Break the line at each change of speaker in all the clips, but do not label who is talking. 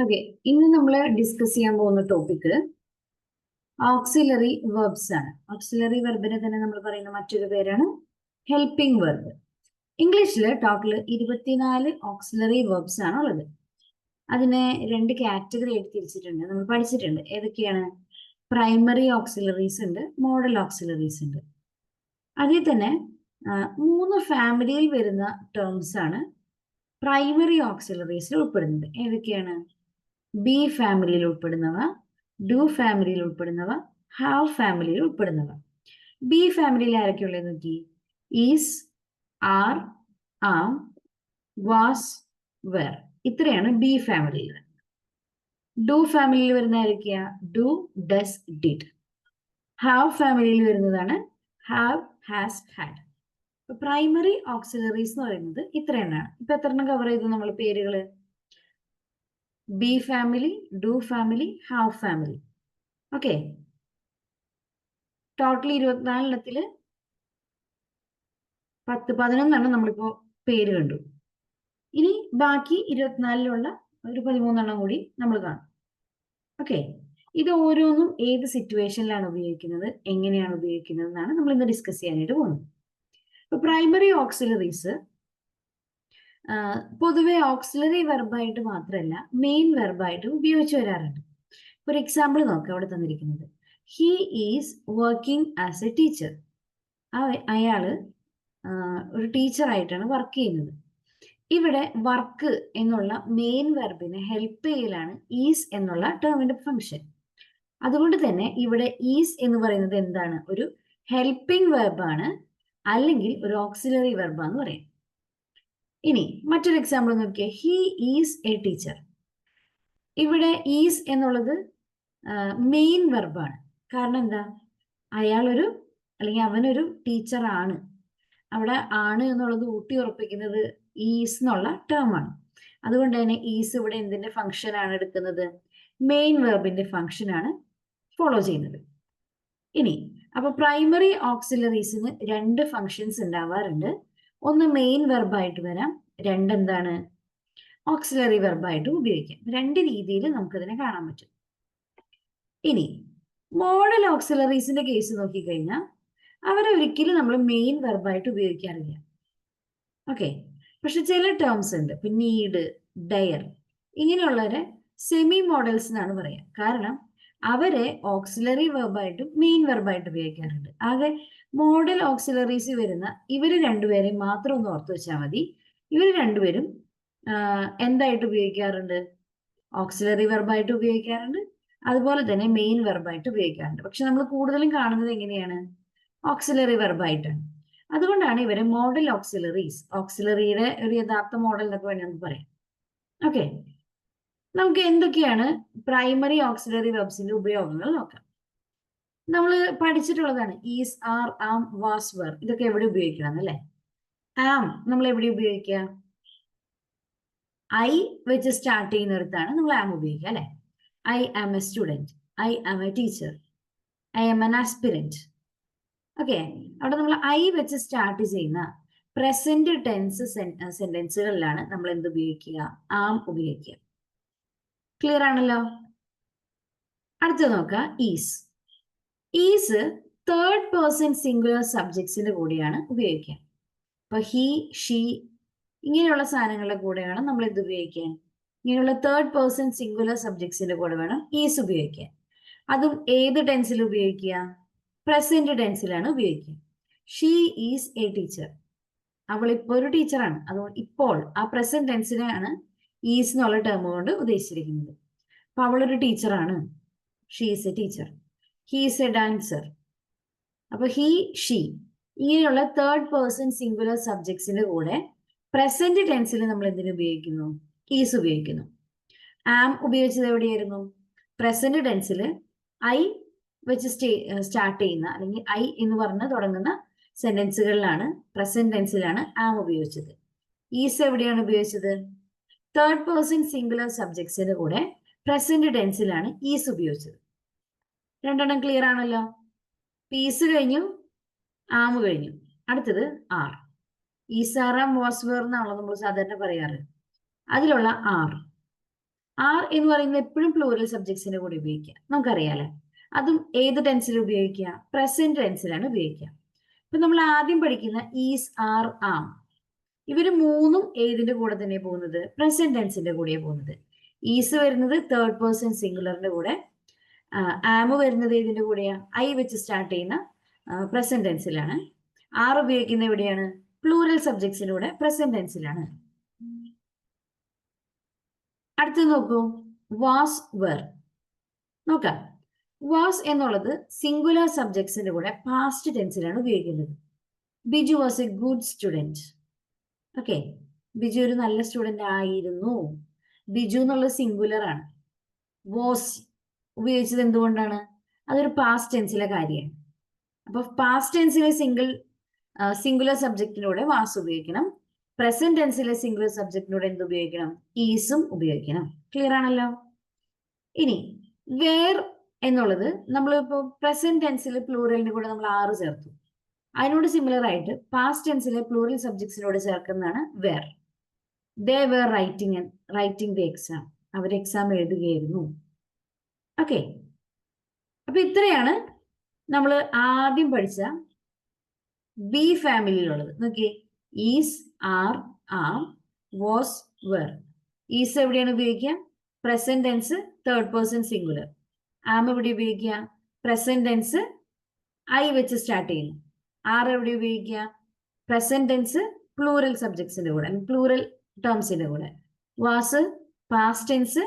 Okay, ഇന്ന് നമ്മൾ discuss ചെയ്യാൻ പോകുന്ന ടോപ്പിക് ഓക്സിലറി വെർബ്സ് ആണ്. ഓക്സിലറി വെർബിനെ തന്നെ നമ്മൾ പറയുന്ന മറ്റൊരു പേരാണ് ഹെൽപ്പിംഗ് വെർബ്. ഇംഗ്ലീഷിൽ ടോട്ടൽ 24 ഓക്സിലറി വെർബ്സ് ആണ് ഉള്ളത്. അതിനെ രണ്ട് കാറ്റഗറി ആയിട്ട് തിരിച്ചിട്ടുണ്ട്, നമ്മൾ പഠിച്ചിട്ടുണ്ട്. ഏതൊക്കെയാണ്? പ്രൈമറി ഓക്സിലറീസ് ഉണ്ട്, മോഡൽ ഓക്സിലറീസ് ഉണ്ട്. അതിൽ തന്നെ 3 ഫാമിലിയിൽ വരുന്ന ടേംസ് ആണ് പ്രൈമറി ഓക്സിലറീസിൽ ഉൾപ്പെടുന്നത്. ഏതൊക്കെയാണ്? ബി ഫാമിലിയിൽ ഉൾപ്പെടുന്നവ, ഡു ഫാമിലിയിൽ ഉൾപ്പെടുന്നവ, ഹാവ് ഫാമിലിയിൽ ഉൾപ്പെടുന്നവ. ബി ഫാമിലിയിൽ ആരൊക്കെയുള്ളത് നോക്കി? Is, are, am, was, were. ഇത്രയാണ് ബി ഫാമിലിയിൽ. ഡു ഫാമിലിയിൽ വരുന്ന ആരൊക്കെയാ? Do, does, did. ഹാവ് ഫാമിലിയിൽ വരുന്നതാണ് have, has, had. Primary auxiliaries എന്ന് പറയുന്നത് ഇത്ര എണ്ണമാണ്. ഇപ്പൊ എത്ര എണ്ണം കവർ ചെയ്തു നമ്മൾ പേരുകള്? B family, do family, have family. Okay, total 24 എണ്ണത്തില് 10-11 നമ്മളിപ്പോ പേര് കണ്ടു. ഇനി ബാക്കി 24 ഒരു 13 കൂടി നമ്മൾ കാണും. ഓക്കെ, ഇത് ഓരോന്നും ഏത് സിറ്റുവേഷനിലാണ് ഉപയോഗിക്കുന്നത്, എങ്ങനെയാണ് ഉപയോഗിക്കുന്നത് എന്നാണ് നമ്മൾ ഇന്ന് ഡിസ്കസ് ചെയ്യാനായിട്ട് പോകുന്നത്. ഇപ്പൊ പ്രൈമറി ഓക്സിലറീസ് പൊതുവെ ഓക്സിലറി വെർബായിട്ട് മാത്രമല്ല മെയിൻ വെർബായിട്ട് ഉപയോഗിച്ചു വരാറുണ്ട്. ഒരു എക്സാമ്പിൾ നോക്കാം അവിടെ തന്നിരിക്കുന്നത്. He is working as A teacher. അയാള് ഒരു ടീച്ചറായിട്ടാണ് വർക്ക് ചെയ്യുന്നത്. ഇവിടെ വർക്ക് എന്നുള്ള മെയിൻ വെർബിനെ ഹെൽപ്പ് ചെയ്യലാണ് ഈസ് എന്നുള്ള ടേമിന്റെ ഫംഗ്ഷൻ. അതുകൊണ്ട് തന്നെ ഇവിടെ ഈസ് എന്ന് പറയുന്നത് എന്താണ്? ഒരു ഹെൽപ്പിംഗ് വെർബാണ്, അല്ലെങ്കിൽ ഒരു ഓക്സിലറി വെർബാന്ന് പറയാം. ഇനി മറ്റൊരു എക്സാമ്പിൾ നോക്കിയേ. He is A teacher. ഇവിടെ ഈസ് എന്നുള്ളത് മെയിൻ വെർബാണ്. കാരണം എന്താ? അയാളൊരു അല്ലെങ്കിൽ അവനൊരു ടീച്ചർ ആണ്. അവിടെ ആണ് എന്നുള്ളത് ഊട്ടി ഉറപ്പിക്കുന്നത് ഈസ് എന്നുള്ള ടേം ആണ്. അതുകൊണ്ട് തന്നെ ഈസ് ഇവിടെ എന്തിന്റെ ഫംഗ്ഷൻ ആണ് എടുക്കുന്നത്? മെയിൻ വെർബിന്റെ ഫംഗ്ഷൻ ആണ് ഫോളോ ചെയ്യുന്നത്. ഇനി അപ്പൊ പ്രൈമറി ഓക്സിലറീസിന് 2 ഫംഗ്ഷൻസ് ഉണ്ടാവാറുണ്ട്. ഒന്ന് മെയിൻ വെർബായിട്ട് വരാം, രണ്ടെന്താണ്? ഓക്സിലറി വെർബായിട്ട് ഉപയോഗിക്കാം. 2 രീതിയിൽ നമുക്കതിനെ കാണാൻ പറ്റും. ഇനി മോഡൽ ഓക്സിലറീസിന്റെ കേസ് നോക്കിക്കഴിഞ്ഞാൽ അവരൊരിക്കലും നമ്മൾ മെയിൻ വെർബായിട്ട് ഉപയോഗിക്കാറില്ല. ഓക്കെ, പക്ഷെ ചില ടേംസ് ഉണ്ട്. ഇപ്പൊ നീഡ്, ഡയർ, ഇങ്ങനെയുള്ളവരെ സെമി മോഡൽസ് എന്നാണ് പറയാം. കാരണം അവരെ ഓക്സിലറി വെർബായിട്ടും മെയിൻ വെർബായിട്ട് ഉപയോഗിക്കാറുണ്ട്. ആകെ മോഡൽ ഓക്സിലറീസ് വരുന്ന ഇവര് രണ്ടുപേരെയും മാത്രം ഒന്ന് ഓർത്ത് വെച്ചാൽ മതി. ഇവർ രണ്ടുപേരും എന്തായിട്ട് ഉപയോഗിക്കാറുണ്ട്? ഓക്സിലറി വെർബായിട്ട് ഉപയോഗിക്കാറുണ്ട്, അതുപോലെ തന്നെ മെയിൻ വെർബായിട്ട് ഉപയോഗിക്കാറുണ്ട്. പക്ഷെ നമ്മൾ കൂടുതലും കാണുന്നത് എങ്ങനെയാണ്? ഓക്സിലറി വെർബായിട്ടാണ്. അതുകൊണ്ടാണ് ഇവരെ മോഡൽ ഓക്സിലറീസ്, ഓക്സിലറിയുടെ ഒരു യഥാർത്ഥ മോഡൽ എന്നൊക്കെ വേണമെങ്കിൽ നമുക്ക് പറയാം. ഓക്കെ, നമുക്ക് എന്തൊക്കെയാണ് പ്രൈമറി ഓക്സിലറി വെർബ്സിന്റെ ഉപയോഗങ്ങൾ നോക്കാം. നമ്മൾ പഠിച്ചിട്ടുള്ളതാണ് is, are, am, was, were. ഇതൊക്കെ എവിടെ ഉപയോഗിക്കണം അല്ലേ? ആം നമ്മൾ എവിടെ ഉപയോഗിക്കുക? ഐ വെച്ച് സ്റ്റാർട്ട് ചെയ്യുന്നിടത്താണ് നമ്മൾ ആം ഉപയോഗിക്കുക അല്ലെ? I am a student, I am a teacher, I am an aspirant. Okay, അവിടെ നമ്മൾ ഐ വെച്ച് സ്റ്റാർട്ട് ചെയ്യുന്ന പ്രസന്റ് ടെൻസ് സെന്റൻസുകളിലാണ് നമ്മൾ എന്ത് ഉപയോഗിക്കുക? ആം ഉപയോഗിക്കുക. ക്ലിയർ ആണല്ലോ? അടുത്ത നോക്കുക, is. Is third person singular സബ്ജക്ട്സിന്റെ കൂടെയാണ് ഉപയോഗിക്കുക. ഇപ്പൊ ഹി, ഷീ ഇങ്ങനെയുള്ള സാധനങ്ങളുടെ കൂടെ വേണം നമ്മൾ ഇത് ഉപയോഗിക്കാൻ. ഇങ്ങനെയുള്ള തേർഡ് പേഴ്സൺ സിംഗുലർ സബ്ജക്ട്സിന്റെ കൂടെ വേണം ഈസ് ഉപയോഗിക്കാൻ. അതും ഏത് ടെൻസിൽ ഉപയോഗിക്കുക? പ്രസന്റ് ടെൻസിലാണ് ഉപയോഗിക്കുക. She is A teacher. അവൾ ഇപ്പോൾ ഒരു ടീച്ചറാണ്. അതുകൊണ്ട് ഇപ്പോൾ ആ പ്രസന്റ് ടെൻസിനെയാണ് ഈസ് എന്നുള്ള ടേം കൊണ്ട് ഉദ്ദേശിച്ചിരിക്കുന്നത്. അപ്പൊ അവളൊരു ടീച്ചറാണ്. She is A teacher. He is A dancer. അപ്പൊ ഹി, ഷീ ഇങ്ങനെയുള്ള തേർഡ് പേഴ്സൺ സിംഗുലർ സബ്ജക്ട്സിന്റെ കൂടെ പ്രസന്റ് ടെൻസിൽ നമ്മൾ എന്തിനു ഉപയോഗിക്കുന്നു? ഈസ് ഉപയോഗിക്കുന്നു. ആം ഉപയോഗിച്ചത് എവിടെയായിരുന്നു? പ്രസന്റ് ടെൻസിൽ ഐ വെച്ച് സ്റ്റാർട്ട് ചെയ്യുന്ന അല്ലെങ്കിൽ ഐ എന്ന് പറഞ്ഞ് തുടങ്ങുന്ന സെന്റൻസുകളിലാണ്, പ്രസന്റ് ടെൻസിലാണ് ആം ഉപയോഗിച്ചത്. ഈസ് എവിടെയാണ് ഉപയോഗിച്ചത്? തേർഡ് പേഴ്സൺ സിംഗുലർ സബ്ജക്ട്സിന്റെ കൂടെ പ്രസന്റ് ടെൻസിലാണ് ഈസ് ഉപയോഗിച്ചത്. രണ്ടെണ്ണം ക്ലിയർ ആണല്ലോ? ഈസ് കഴിഞ്ഞു, ആം കഴിഞ്ഞു. അടുത്തത് are. Is, are, am, was, were എന്നാണല്ലോ നമ്മൾ സാധാരണ പറയാറ്. അതിലുള്ള ആർ. ആർ എന്ന് പറയുന്നത് എപ്പോഴും പ്ലൂറൽ സബ്ജക്ട്സിന്റെ കൂടെ ഉപയോഗിക്കുക, നമുക്കറിയാലേ. അതും ഏത് ടെൻസിൽ ഉപയോഗിക്കുക? പ്രസന്റ് ടെൻസിലാണ് ഉപയോഗിക്കുക. ഇപ്പൊ നമ്മൾ ആദ്യം പഠിക്കുന്ന ഈസ്, ആർ, ആം, ഇവര് മൂന്നും ഏതിന്റെ കൂടെ തന്നെ പോകുന്നത്? പ്രസന്റ് ടെൻസിന്റെ കൂടെയാണ് പോകുന്നത്. ഈസ് വരുന്നത് തേർഡ് പേഴ്സൺ സിംഗുലറിന്റെ കൂടെ, ആമ് വരുന്നത് ഏതിന്റെ കൂടെയാ? ഐ വെച്ച് സ്റ്റാർട്ട് ചെയ്യുന്ന പ്രസന്റ് ടെൻസിലാണ്. ആർ ഉപയോഗിക്കുന്ന എവിടെയാണ്? പ്ലൂറൽ സബ്ജക്ട്സിന്റെ കൂടെ പ്രസന്റ് ടെൻസിലാണ്. അടുത്ത് നോക്കൂ, വാസ്, വെർ. നോക്കാം. വാസ് എന്നുള്ളത് സിംഗുലർ സബ്ജക്ട്സിന്റെ കൂടെ പാസ്റ്റ് ടെൻസിലാണ് ഉപയോഗിക്കുന്നത്. Biju was A good student. Okay, Biju ഒരു നല്ല സ്റ്റുഡന്റ് ആയിരുന്നു. ബിജു എന്നുള്ളത് സിംഗുലർ ആണ്. വാസ് ഉപയോഗിച്ചത് എന്തുകൊണ്ടാണ്? അതൊരു പാസ്റ്റ് ടെൻസിലെ കാര്യമാണ്. അപ്പൊ പാസ്റ്റ് ടെൻസിലെ സിംഗുലർ സബ്ജക്റ്റിലൂടെ വാസ് ഉപയോഗിക്കണം. പ്രസന്റ് ടെൻസിലെ സിംഗുലർ സബ്ജക്റ്റിലൂടെ എന്ത് ഉപയോഗിക്കണം? ഈസും ഉപയോഗിക്കണം. ക്ലിയർ ആണല്ലോ. ഇനി വേർ എന്നുള്ളത് നമ്മളിപ്പോ പ്രസന്റ് ടെൻസിലെ പ്ലൂറലിന്റെ കൂടെ നമ്മൾ ആറ് ചേർത്തു. അതിനോട് സിമിലർ ആയിട്ട് പാസ്റ്റ് ടെൻസിലെ പ്ലൂറൽ സബ്ജക്ട്സിനോട് ചേർക്കുന്നതാണ് were. They were writing the exam. അവർ എക്സാം എഴുതുകയായിരുന്നു. ഓക്കെ, അപ്പൊ ഇത്രയാണ് നമ്മൾ ആദ്യം പഠിച്ച ബി ഫാമിലിയിലുള്ളത്. നോക്കിയേ, is, are, am, was, were. ഈസ് എവിടെയാണ് ഉപയോഗിക്കുക? Present tense third person singular. Am എവിടെ ഉപയോഗിക്കുക? പ്രസന്റ് ടെൻസ് ഐ വെച്ച് സ്റ്റാർട്ട് ചെയ്യുന്നു. ആർ എവിടെ ഉപയോഗിക്കുക? പ്രസന്റ് ടെൻസ് പ്ലൂറൽ സബ്ജക്ട്സിന്റെ കൂടെ, പ്ലൂറൽ ടേംസിന്റെ കൂടെ. വാസ് പാസ്റ്റ് ടെൻസ്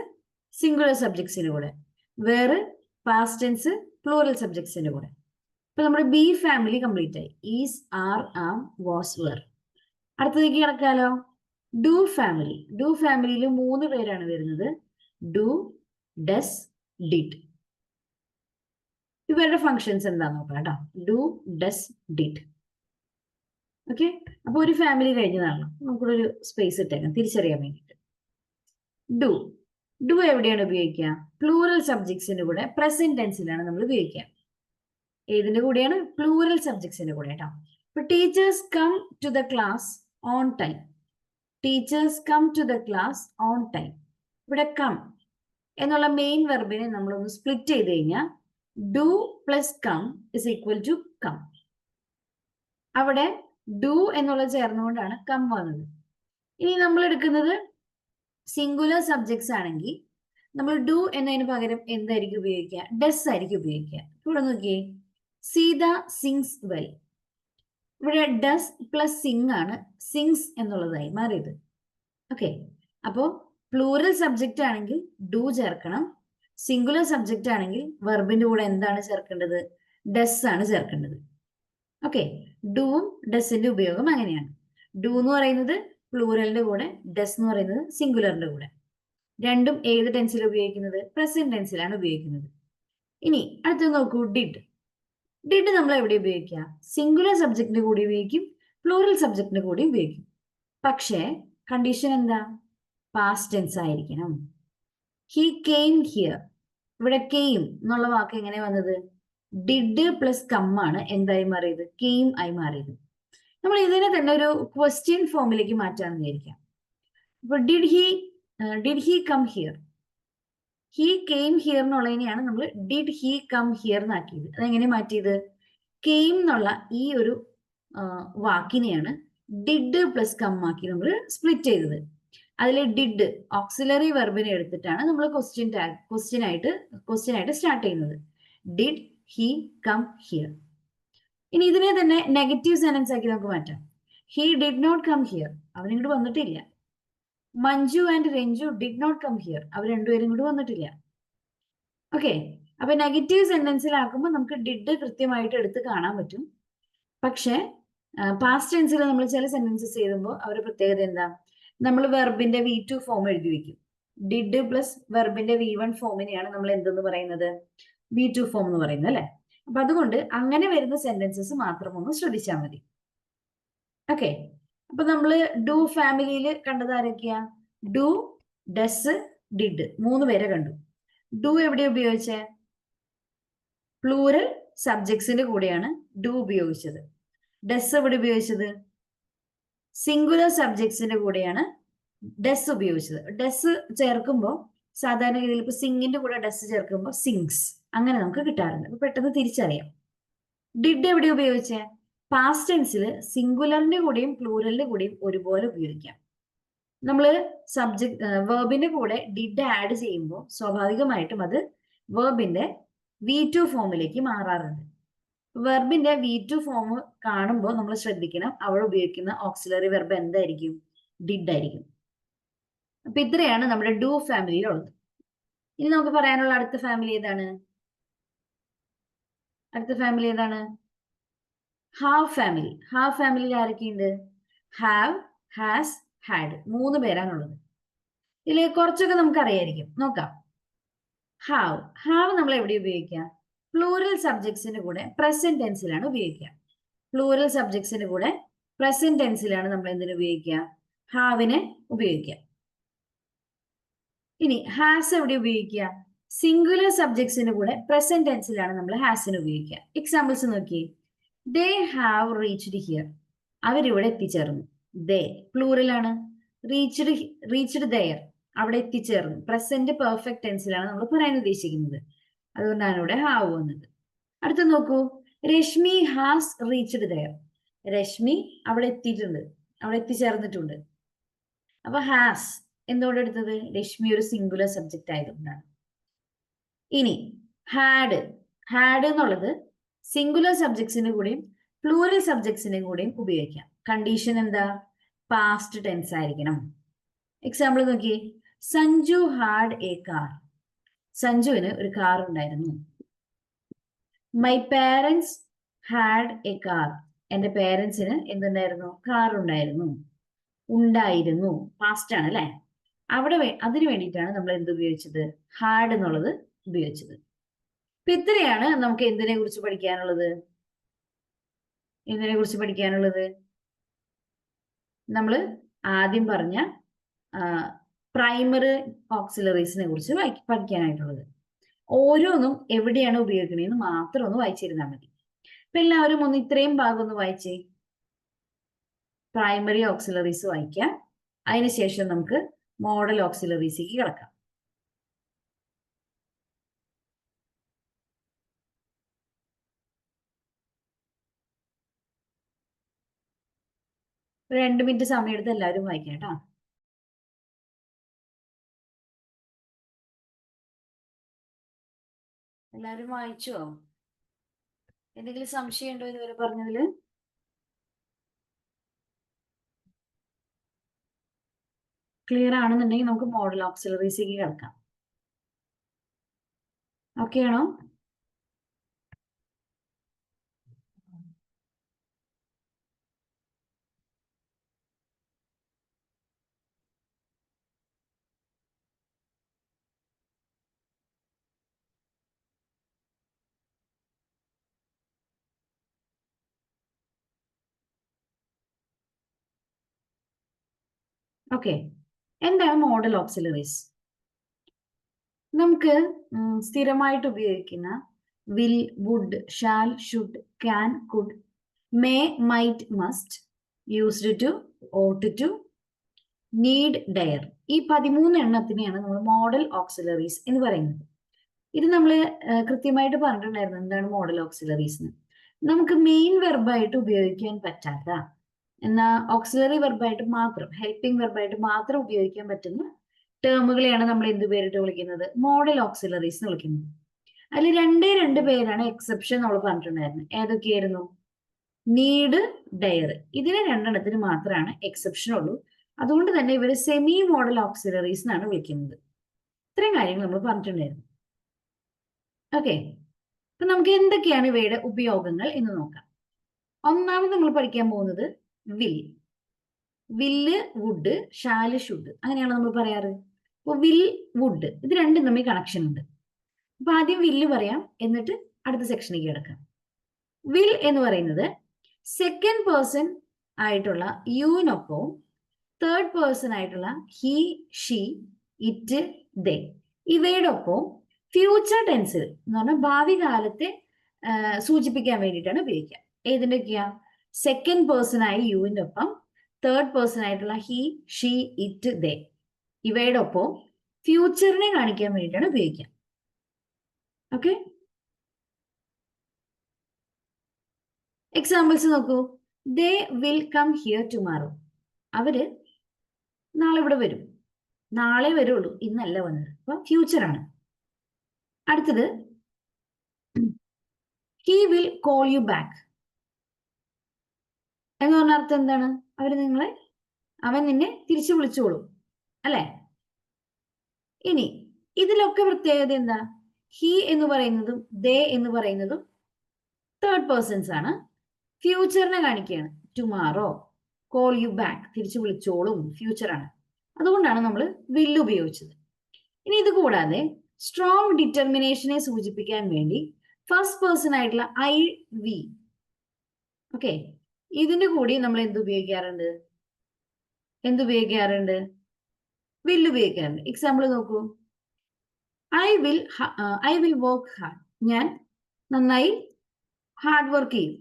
സിംഗുലർ സബ്ജക്ട്സിന്റെ കൂടെ. വേറെ പാസ്റ്റ് ടെൻസ് പ്ലൂറൽ സബ്ജക്ട്സിന്റെ കൂടെ. ഇപ്പൊ നമ്മുടെ ബി ഫാമിലി കംപ്ലീറ്റ് ആയി. Is, are, am, was, were. അടുത്തതേക്ക് കിടക്കാലോ. Do family. ഡു ഫാമിലിയിൽ 3 പേരാണ് വരുന്നത്. Do, does, did. ഇവരുടെ ഫങ്ഷൻസ് എന്താന്ന് നോക്കാം കേട്ടോ. Do, does, did. ഓക്കെ, അപ്പൊ ഒരു ഫാമിലി കഴിഞ്ഞതാണ്. നമുക്കൊരു സ്പേസ് ഇട്ടേക്കാം തിരിച്ചറിയാൻ വേണ്ടിയിട്ട്. ഡു. ഡു എവിടെയാണ് ഉപയോഗിക്കുക? പ്ലൂറൽ സബ്ജക്ട്സിന്റെ കൂടെ പ്രസന്റ് ടെൻസിലാണ് നമ്മൾ ഉപയോഗിക്കുക. ഏതിന്റെ കൂടെയാണ്? പ്ലൂറൽ സബ്ജക്ട്സിന്റെ കൂടെ കേട്ടോ. ഇപ്പൊ teachers come to the class on time. Teachers come to the class on time. ഇവിടെ കം എന്നുള്ള മെയിൻ വെർബിനെ നമ്മളൊന്ന് സ്പ്ലിറ്റ് ചെയ്ത് കഴിഞ്ഞാൽ do plus come is equal to come. അവിടെ ഡു എന്നുള്ളത് ചേർന്നുകൊണ്ടാണ് കം വന്നത്. ഇനി നമ്മൾ എടുക്കുന്നത് സിംഗുലർ സബ്ജക്ട്സ് ആണെങ്കിൽ നമ്മൾ ഡു എന്നതിന് പകരം എന്തായിരിക്കും ഉപയോഗിക്കുക? ഡസ് ആയിരിക്കും ഉപയോഗിക്കുക. ഇവിടെ നോക്കിയേ, സീത സിങ്സ് വെൽ. ഇവിടെ ഡസ് പ്ലസ് സിങ് ആണ് സിങ്സ് എന്നുള്ളതായി മാറിയത്. ഓക്കെ, അപ്പോ പ്ലൂറൽ സബ്ജക്റ്റ് ആണെങ്കിൽ ഡു ചേർക്കണം. സിംഗുലർ സബ്ജക്റ്റ് ആണെങ്കിൽ വെർബിന്റെ കൂടെ എന്താണ് ചേർക്കേണ്ടത്? ഡസ് ആണ് ചേർക്കേണ്ടത്. ഓക്കെ, ഡുവും ഡസിന്റെ ഉപയോഗം അങ്ങനെയാണ്. ഡു എന്ന് പറയുന്നത് പ്ലൂറലിന്റെ കൂടെ, ഡസ് എന്ന് പറയുന്നത് സിംഗുലറിന്റെ കൂടെ. രണ്ടും ഏത് ടെൻസിലാണ് ഉപയോഗിക്കുന്നത്? പ്രസന്റ് ടെൻസിലാണ് ഉപയോഗിക്കുന്നത്. ഇനി അടുത്ത് നോക്കൂ, ഡിഡ്. ഡിഡ് നമ്മൾ എവിടെ ഉപയോഗിക്കുക? സിംഗുലർ സബ്ജക്റ്റിന്റെ കൂടി ഉപയോഗിക്കും, പ്ലൂറൽ സബ്ജക്റ്റിന്റെ കൂടി ഉപയോഗിക്കും. പക്ഷേ കണ്ടീഷൻ എന്താ? പാസ്റ്റ് ടെൻസ് ആയിരിക്കണം. He came here. ഇവിടെ കെയിം എന്നുള്ള വാക്ക് എങ്ങനെ വന്നത്? ഡിഡ് പ്ലസ് കം ആണ് എന്തായി മാറിയത്? കെയിം ആയി മാറിയത്. നമ്മൾ ഇതിനെ തന്നെ ഒരു ക്വസ്റ്റ്യൻ ഫോമിലേക്ക് മാറ്റാന്ന് വിചാരിക്കാം. അപ്പൊ did he come here. He came here എന്നുള്ളതിനെയാണ് നമ്മൾ ഡിഡ് ഹി കം ഹിയർ എന്നാക്കിയത്. അതെങ്ങനെ മാറ്റിയത്? കെയിം എന്നുള്ള ഈ ഒരു വാക്കിനെയാണ് ഡിഡ് പ്ലസ് കം ആക്കി നമ്മൾ സ്പ്ലിറ്റ് ചെയ്തത്. അതിലെ ഡിഡ് ഓക്സിലറി വെർബിനെ എടുത്തിട്ടാണ് നമ്മൾ ക്വസ്റ്റ്യൻ ആയിട്ട് സ്റ്റാർട്ട് ചെയ്യുന്നത്. Did he come here. ഇനി ഇതിനെ തന്നെ നെഗറ്റീവ് സെന്റൻസ് ആക്കി നമുക്ക് മാറ്റാം. He did not come here. അവൻ ഇങ്ങോട്ട് വന്നിട്ടില്ല. Manju and Ranju did not come here. അവർ രണ്ടുപേരും ഇങ്ങോട്ട് വന്നിട്ടില്ല. ഓക്കെ, അപ്പൊ നെഗറ്റീവ് സെന്റൻസിലാക്കുമ്പോൾ നമുക്ക് ഡിഡ് കൃത്യമായിട്ട് എടുത്ത് കാണാൻ പറ്റും. പക്ഷെ പാസ്റ്റ് ടെൻസിൽ നമ്മൾ ചില സെന്റൻസസ് എഴുതുമ്പോൾ അവരുടെ പ്രത്യേകത എന്താ? നമ്മൾ വെർബിന്റെ V2 ഫോം എഴുതി വെക്കും. ഡിഡ് പ്ലസ് വെർബിന്റെ V1 ഫോമിനെയാണ് നമ്മൾ എന്തെന്ന് പറയുന്നത്? V2 ഫോം എന്ന് പറയുന്നത്, അല്ലെ? അപ്പൊ അതുകൊണ്ട് അങ്ങനെ വരുന്ന സെന്റൻസസ് മാത്രം ഒന്ന് ശ്രദ്ധിച്ചാൽ മതി. ഓക്കെ, അപ്പൊ നമ്മള് ഡു ഫാമിലിയിൽ കണ്ടത് ആരൊക്കെയാ? ഡു, ഡസ്, ഡിഡ് 3 പേരെ കണ്ടു. ഡു എവിടെ ഉപയോഗിച്ചേ? പ്ലൂറൽ സബ്ജക്ട്സിന്റെ കൂടെയാണ് ഡു ഉപയോഗിച്ചത്. ഡസ് എവിടെ ഉപയോഗിച്ചത്? സിംഗുലർ സബ്ജക്ട്സിന്റെ കൂടെയാണ് ഡസ് ഉപയോഗിച്ചത്. ഡസ് ചേർക്കുമ്പോൾ സാധാരണഗതിയിൽ ഇപ്പൊ സിങ്ങിന്റെ കൂടെ ഡസ് ചേർക്കുമ്പോൾ സിങ്സ് അങ്ങനെ നമുക്ക് കിട്ടാറുണ്ട്. അപ്പൊ പെട്ടെന്ന് തിരിച്ചറിയാം. ഡിഡ് എവിടെ ഉപയോഗിച്ചേ? പാസ്റ്റ് ടെൻസിൽ സിംഗുലറിന്റെ കൂടെയും പ്ലൂറലിന്റെ കൂടെയും ഒരുപോലെ ഉപയോഗിക്കാം. നമ്മൾ വേർബിന്റെ കൂടെ ഡിഡ് ആഡ് ചെയ്യുമ്പോൾ സ്വാഭാവികമായിട്ടും അത് വേർബിന്റെ V2 ഫോമിലേക്ക് മാറാറുണ്ട്. വെർബിന്റെ V2 ഫോം കാണുമ്പോൾ നമ്മൾ ശ്രദ്ധിക്കണം, അവിടെ ഉപയോഗിക്കുന്ന ഓക്സിലറി വെർബ് എന്തായിരിക്കും? ഡിഡ് ആയിരിക്കും. അപ്പൊ ഇത്രയാണ് നമ്മുടെ ഡു ഫാമിലിയിലുള്ളത്. ഇനി നമുക്ക് പറയാനുള്ള അടുത്ത ഫാമിലി ഏതാണ്? Have family. ഹാവ് ഫാമിലിയിൽ ആരൊക്കെയുണ്ട്? Have, has, had 3 പേരാണുള്ളത്. ഇതിൽ കുറച്ചൊക്കെ നമുക്ക് അറിയായിരിക്കും. നോക്കാം. ഹാവ് നമ്മൾ എവിടെ ഉപയോഗിക്കുക? പ്ലൂറൽ സബ്ജക്ട്സിന്റെ കൂടെ പ്രസന്റ് ടെൻസിലാണ് ഉപയോഗിക്കുക. പ്ലൂറൽ സബ്ജക്ട്സിന്റെ കൂടെ പ്രസന്റ് ടെൻസിലാണ് നമ്മൾ എന്തിനു ഉപയോഗിക്കുക? ഹാവിനെ ഉപയോഗിക്കുക. ഇനി ഹാസ് എവിടെ ഉപയോഗിക്കുക? സിംഗുലർ സബ്ജക്ട്സിന്റെ കൂടെ പ്രസന്റ് ടെൻസിലാണ് നമ്മൾ ഹാസിന് ഉപയോഗിക്കുക. എക്സാമ്പിൾസ് നോക്കിയേ. They have reached here. അവരിവിടെ എത്തിച്ചേർന്നു. ദേ പ്ലൂറലാണ്. റീച്ച്ഡ് ദെയർ, അവിടെ എത്തിച്ചേർന്നു. പ്രസന്റ് പെർഫെക്റ്റ് ടെൻസിലാണ് നമ്മൾ പറയാൻ ഉദ്ദേശിക്കുന്നത്. അതുകൊണ്ടാണ് ഇവിടെ ഹാവ് വന്നത്. അടുത്ത നോക്കൂ. Rashmi has reached there. Rashmi അവിടെ എത്തിയിട്ടുണ്ട്, അവിടെ എത്തിച്ചേർന്നിട്ടുണ്ട്. അപ്പൊ ഹാസ് എന്തുകൊണ്ട് എടുത്തത്? രശ്മി ഒരു സിംഗുലർ സബ്ജക്റ്റ് ആയതുകൊണ്ടാണ്. ഇനി ഹാഡ് എന്നുള്ളത് സിംഗുലർ സബ്ജക്ട്സിന്റെ കൂടെയും പ്ലൂറൽ സബ്ജക്ട്സിന്റെ കൂടെയും ഉപയോഗിക്കാം. കണ്ടീഷൻ എന്താ? പാസ്റ്റ് ടെൻസ് ആയിരിക്കണം. എക്സാമ്പിൾ നോക്കിയേ. Sanju had a car. സഞ്ജുവിന് ഒരു കാർ ഉണ്ടായിരുന്നു. My parents had a car. എന്റെ പേരൻസിന് എന്തുണ്ടായിരുന്നു? കാർ ഉണ്ടായിരുന്നു. ഉണ്ടായിരുന്നു പാസ്റ്റ് ആണ് അല്ലെ? അവിടെ അതിനു വേണ്ടിയിട്ടാണ് നമ്മൾ എന്ത് ഉപയോഗിച്ചത്? ഹാഡ് എന്നുള്ളത് ഉപയോഗിച്ചത്. അപ്പൊ ഇത്രയാണ് നമുക്ക് എന്തിനെ കുറിച്ച് പഠിക്കാനുള്ളത്. നമ്മൾ ആദ്യം പറഞ്ഞ പ്രൈമറി ഓക്സിലറീസിനെ കുറിച്ച് പഠിക്കാനായിട്ടുള്ളത്. ഓരോന്നും എവിടെയാണ് ഉപയോഗിക്കണേന്ന് മാത്രം ഒന്ന് വായിച്ചിരുന്നാൽ മതി. അപ്പൊ എല്ലാവരും ഒന്ന് ഇത്രയും ഭാഗം ഒന്ന് വായിച്ചേ. പ്രൈമറി ഓക്സിലറീസ് വായിക്കാം. അതിനുശേഷം നമുക്ക് മോഡൽ ഓക്സിലറീസിലേക്ക് കിടക്കാം. ഒരു 2 മിനിറ്റ് സമയം എടുത്ത് എല്ലാവരും വായിക്കാം കേട്ടോ. എല്ലാവരും വായിച്ചോ? എന്തെങ്കിലും സംശയം ഉണ്ടോ ഇതുവരെ പറഞ്ഞതില്? ക്ലിയർ ആണെന്നുണ്ടെങ്കിൽ നമുക്ക് മോഡൽ ഓക്സിലറീസിലേക്ക് കിടക്കാം. ഓക്കെ ആണോ? ഓക്കെ, എന്താണ് മോഡൽ ഓക്സിലറീസ്? നമുക്ക് സ്ഥിരമായിട്ട് ഉപയോഗിക്കുന്ന will, would, shall, should, can, could, may, might, must, used to, ought to, need, dare, ഈ 13 എണ്ണത്തിനെയാണ് നമ്മൾ മോഡൽ ഓക്സിലറീസ് എന്ന് പറയുന്നത്. ഇത് നമ്മൾ കൃത്യമായിട്ട് പറഞ്ഞിട്ടുണ്ടായിരുന്നു എന്താണ് മോഡൽ ഓക്സിലറീസ് എന്ന്. നമുക്ക് മെയിൻ വെർബായിട്ട് ഉപയോഗിക്കാൻ പറ്റാത്ത, എന്നാൽ ഓക്സിലറി വെർബായിട്ട് മാത്രം, ഹെൽപ്പിംഗ് വെർബായിട്ട് മാത്രം ഉപയോഗിക്കാൻ പറ്റുന്ന ടേമുകളെയാണ് നമ്മൾ എന്ത് പേരിട്ട് വിളിക്കുന്നത്? മോഡൽ ഓക്സിലറീസ് എന്ന് വിളിക്കുന്നത്. അതിൽ രണ്ട് പേരാണ് എക്സെപ്ഷൻ നമ്മൾ പറഞ്ഞിട്ടുണ്ടായിരുന്നത്. ഏതൊക്കെയായിരുന്നു? Need, dare. ഇതിന് 2 എണ്ണത്തിന് മാത്രമാണ് എക്സെപ്ഷൻ ഉള്ളൂ. അതുകൊണ്ട് തന്നെ ഇവർ സെമി മോഡൽ ഓക്സിലറീസ് എന്നാണ് വിളിക്കുന്നത്. ഇത്രയും കാര്യങ്ങൾ നമ്മൾ പറഞ്ഞിട്ടുണ്ടായിരുന്നു. ഓക്കെ, അപ്പൊ നമുക്ക് എന്തൊക്കെയാണ് ഇവയുടെ ഉപയോഗങ്ങൾ എന്ന് നോക്കാം. ഒന്നാമത് നമ്മൾ പഠിക്കാൻ പോകുന്നത് വിൽ. വില്ല്, വുഡ്, ഷാല്, ഷുഡ്, അങ്ങനെയാണ് നമ്മൾ പറയാറ്. അപ്പൊ വിൽ, വുഡ് ഇത് രണ്ടും തമ്മിൽ കണക്ഷൻ ഉണ്ട്. അപ്പൊ ആദ്യം വില്ല് പറയാം, എന്നിട്ട് അടുത്ത സെക്ഷനിലേക്ക് കിടക്കാം. വിൽ എന്ന് പറയുന്നത് സെക്കൻഡ് പേഴ്സൺ ആയിട്ടുള്ള യുവിനൊപ്പവും തേർഡ് പേഴ്സൺ ആയിട്ടുള്ള ഹി, ഷീ, ഇറ്റ്, ദേ ഇവയുടെ ഒപ്പവും ഫ്യൂച്ചർ ടെൻസിൽ എന്ന് പറഞ്ഞാൽ ഭാവി കാലത്തെ സൂചിപ്പിക്കാൻ വേണ്ടിയിട്ടാണ് ഉപയോഗിക്കുക. ഏതിൻ്റെയൊക്കെയാ? സെക്കൻഡ് പേഴ്സൺ ആയി യുവിൻ്റെ ഒപ്പം തേർഡ് പേഴ്സൺ ആയിട്ടുള്ള ഹി, ഷീ, ഇറ്റ്, ദേ ഇവയുടെ ഒപ്പവും ഫ്യൂച്ചറിനെ കാണിക്കാൻ വേണ്ടിയിട്ടാണ് ഉപയോഗിക്കുക. ഓക്കെ, എക്സാമ്പിൾസ് നോക്കൂ. They will come here tomorrow. അവര് നാളെ ഇവിടെ വരും. നാളെ വരുള്ളൂ, ഇന്നല്ല വന്നത്. അപ്പൊ ഫ്യൂച്ചർ ആണ്. അടുത്തത് he will call you back എന്ന് പറഞ്ഞ അർത്ഥം എന്താണ്? അവൻ നിന്നെ തിരിച്ചു വിളിച്ചോളും, അല്ലെ? ഇനി ഇതിലൊക്കെ പ്രത്യേകത എന്താ? ഹി എന്ന് പറയുന്നതും ദേ എന്ന് പറയുന്നതും തേർഡ് പേഴ്സൺസ് ആണ്. ഫ്യൂച്ചറിനെ കാണിക്കുകയാണ്. ടുമാറോ, കോൾ യു ബാക്ക്, തിരിച്ചു വിളിച്ചോളും, ഫ്യൂച്ചർ ആണ്. അതുകൊണ്ടാണ് നമ്മൾ വിൽ ഉപയോഗിച്ചത്. ഇനി ഇത് കൂടാതെ സ്ട്രോങ് ഡിറ്റർമിനേഷനെ സൂചിപ്പിക്കാൻ വേണ്ടി ഫസ്റ്റ് പേഴ്സൺ ആയിട്ടുള്ള ഐ വി, ഓക്കെ, ഇതിന്റെ കൂടി നമ്മൾ എന്തുപയോഗിക്കാറുണ്ട്? വിൽ ഉപയോഗിക്കാറുണ്ട്. എക്സാമ്പിൾ നോക്കൂ. I will work hard. ഞാൻ നന്നായി ഹാർഡ് വർക്ക് ചെയ്യും.